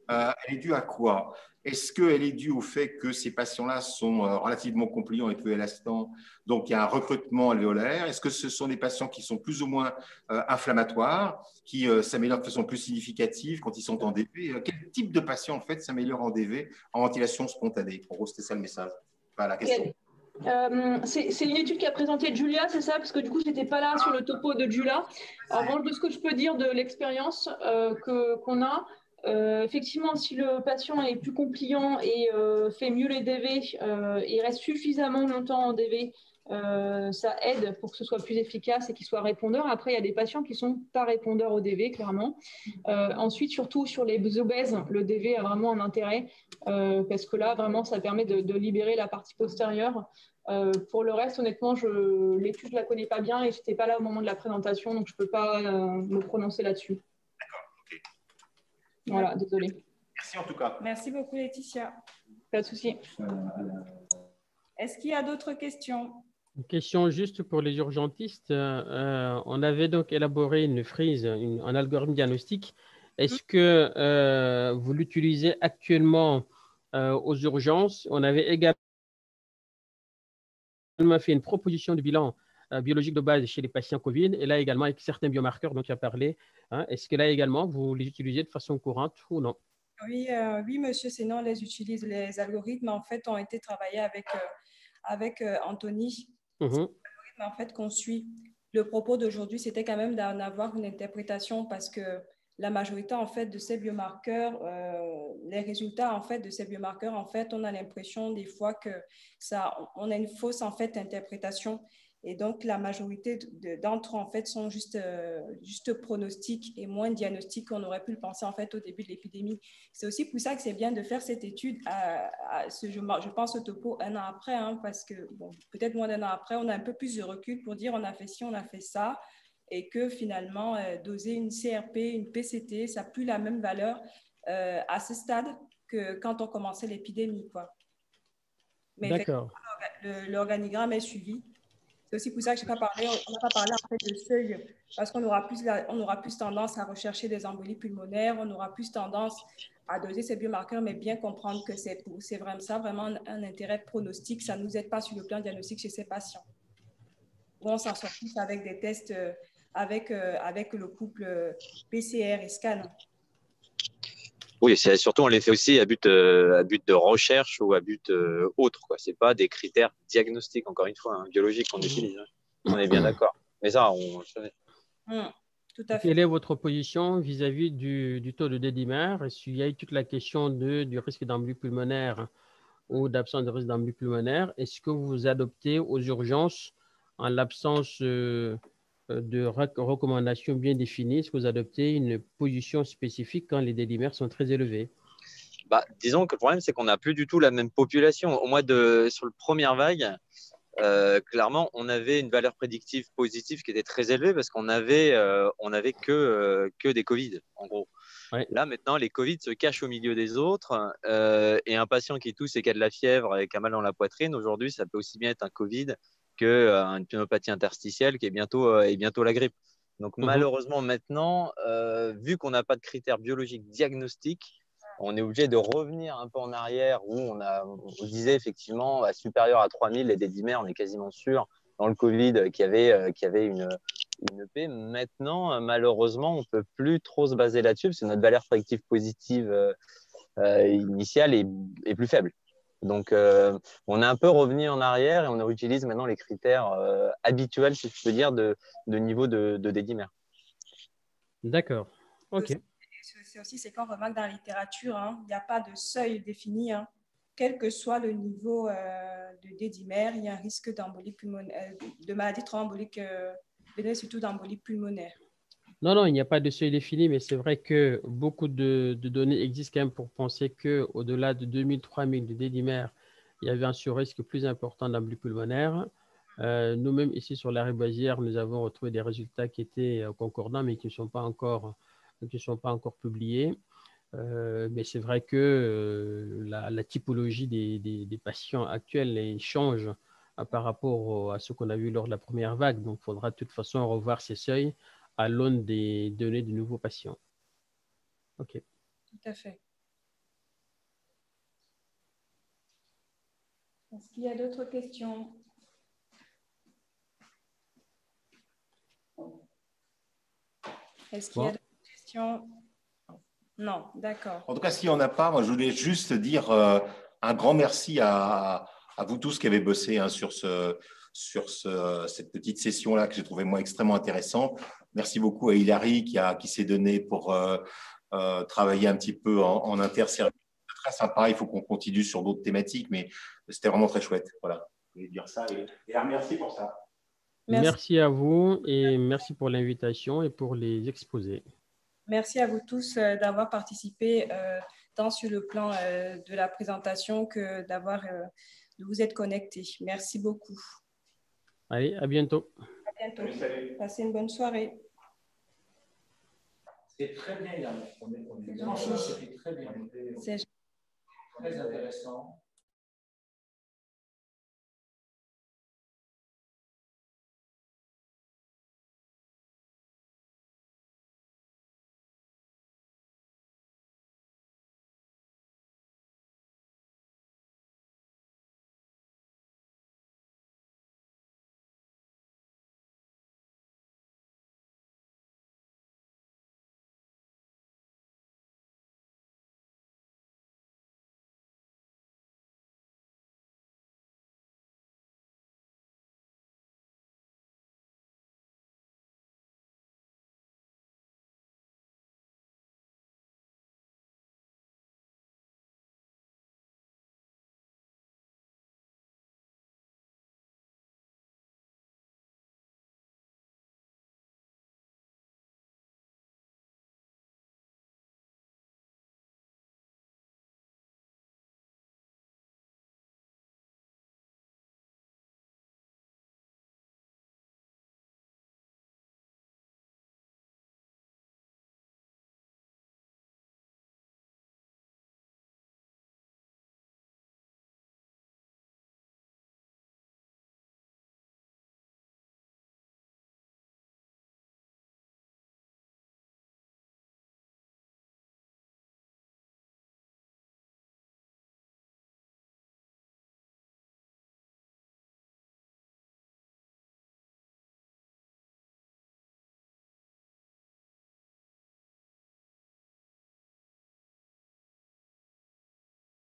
H: elle est due à quoi? Est-ce qu'elle est due au fait que ces patients-là sont relativement compliants et peu élastants, donc il y a un recrutement alvéolaire? Est-ce que ce sont des patients qui sont plus ou moins inflammatoires, qui s'améliorent de façon plus significative quand ils sont en DV? Quel type de patient, en fait, s'améliore en DV en ventilation spontanée? En gros, c'était ça le message, pas la question.
B: C'est une étude qu'a présentée Julia, c'est ça? Parce que du coup, je n'étais pas là sur le topo de Julia. En revanche, de ce que je peux dire de l'expérience qu'on a, effectivement, si le patient est plus compliant et fait mieux les DV et reste suffisamment longtemps en DV, ça aide pour que ce soit plus efficace et qu'il soit répondeur. Après, il y a des patients qui ne sont pas répondeurs au DV, clairement. Ensuite, surtout sur les obèses, le DV a vraiment un intérêt parce que là, vraiment, ça permet de libérer la partie postérieure. Pour le reste, honnêtement, l'étude, je ne la connais pas bien et je n'étais pas là au moment de la présentation, donc je ne peux pas me prononcer là-dessus. Voilà, désolée.
H: Merci en tout cas.
A: Merci beaucoup, Laetitia.
B: Pas de souci.
A: Est-ce qu'il y a d'autres questions?
E: Une question juste pour les urgentistes. On avait donc élaboré une frise, un algorithme diagnostique. Est-ce que vous l'utilisez actuellement aux urgences? On avait également fait une proposition de bilan biologique de base chez les patients COVID, et là également avec certains biomarqueurs dont tu as parlé. Hein. Est-ce que là également, vous les utilisez de façon courante ou non?
A: Oui, oui, monsieur Sénan, on les utilise. Les algorithmes, en fait, ont été travaillés avec Anthony. C'est l'algorithme, en fait, qu'on suit. Le propos d'aujourd'hui, c'était quand même d'en avoir une interprétation parce que la majorité, en fait, de ces biomarqueurs, les résultats, en fait, de ces biomarqueurs, en fait, on a l'impression des fois on a une fausse, en fait, interprétation. Et donc, la majorité d'entre eux, en fait, sont juste pronostics et moins diagnostics qu'on aurait pu le penser, en fait, au début de l'épidémie. C'est aussi pour ça que c'est bien de faire cette étude, je pense, au topo un an après, hein, parce que, bon, peut-être moins d'un an après, on a un peu plus de recul pour dire on a fait ci, on a fait ça, et que finalement, doser une CRP, une PCT, ça n'a plus la même valeur à ce stade que quand on commençait l'épidémie, quoi. Mais
E: d'accord.
A: L'organigramme est suivi. C'est aussi pour ça que on n'a pas parlé en fait de seuil, parce qu'on aura plus tendance à rechercher des embolies pulmonaires, on aura plus tendance à doser ces biomarqueurs, mais bien comprendre que c'est vraiment un intérêt pronostique, ça ne nous aide pas sur le plan diagnostique chez ces patients. On s'en sort plus avec des tests avec le couple PCR et scan.
J: Oui, surtout on les fait aussi à but de recherche ou à but autre. Ce n'est pas des critères diagnostiques, encore une fois, hein, biologiques qu'on utilise. Hein. On est bien d'accord. Mais ça, on le savait.
A: Tout à fait.
E: Quelle est votre position vis-à-vis du taux de dédimère? Est-ce qu'il y a toute la question du risque d'embolie pulmonaire ou d'absence de risque d'embolie pulmonaire? Est-ce que vous adoptez aux urgences, en l'absence de recommandations bien définies, est-ce que vous adoptez une position spécifique quand les dédimères sont très élevés?
J: Bah, disons que le problème, c'est qu'on n'a plus du tout la même population. Sur le première vague, clairement, on avait une valeur prédictive positive qui était très élevée parce qu'on avait que des Covid, en gros.
E: Ouais.
J: Là, maintenant, les Covid se cachent au milieu des autres et un patient qui tousse et qui a de la fièvre et qui a mal dans la poitrine, aujourd'hui, ça peut aussi bien être un Covid qu'une pneumopathie interstitielle qui est bientôt la grippe. Donc, malheureusement, maintenant, vu qu'on n'a pas de critères biologiques diagnostiques, on est obligé de revenir un peu en arrière où on disait effectivement supérieur à 3000 les dédimères, on est quasiment sûr dans le Covid qu'il y avait une EP. Maintenant, malheureusement, on ne peut plus trop se baser là-dessus parce que notre valeur prédictive positive initiale est plus faible. Donc, on est un peu revenu en arrière et on utilise maintenant les critères habituels, si je peux dire, de niveau de dédimère.
E: D'accord. OK.
A: C'est qu'on remarque dans la littérature, il n'y a pas de seuil défini. Quel que soit le niveau de dédimère, il y a un risque d'embolie pulmonaire, de maladie thromboembolique, surtout d'embolie pulmonaire.
E: Non, il n'y a pas de seuil défini, mais c'est vrai que beaucoup de données existent quand même pour penser qu'au-delà de 2000-3000 de dédimère, il y avait un surrisque plus important d'embolie pulmonaire. Nous-mêmes, ici sur la Riboisière, nous avons retrouvé des résultats qui étaient concordants, mais qui ne sont pas encore publiés. Mais c'est vrai que la typologie des patients actuels change par rapport à ce qu'on a vu lors de la première vague. Donc, il faudra de toute façon revoir ces seuils à l'aune des données de nouveaux patients. OK.
A: Tout à fait. Est-ce qu'il y a d'autres questions? Est-ce qu'il y a d'autres questions? Non, d'accord.
H: En tout cas, s'il n'y en a pas, moi, je voulais juste dire un grand merci à vous tous qui avez bossé sur cette petite session-là que j'ai trouvé moi extrêmement intéressante. Merci beaucoup à Hilary qui s'est donné pour travailler un petit peu en interservice. C'est très sympa, il faut qu'on continue sur d'autres thématiques, mais c'était vraiment très chouette. Voilà, je voulais dire ça et merci pour ça.
E: Merci à vous et merci pour l'invitation et pour les exposés.
A: Merci à vous tous d'avoir participé tant sur le plan de la présentation que de vous être connectés. Merci beaucoup.
E: Allez, à bientôt.
A: À bientôt. Passez une bonne soirée.
G: C'est très bien, Yann. C'était très bien. C'est très intéressant.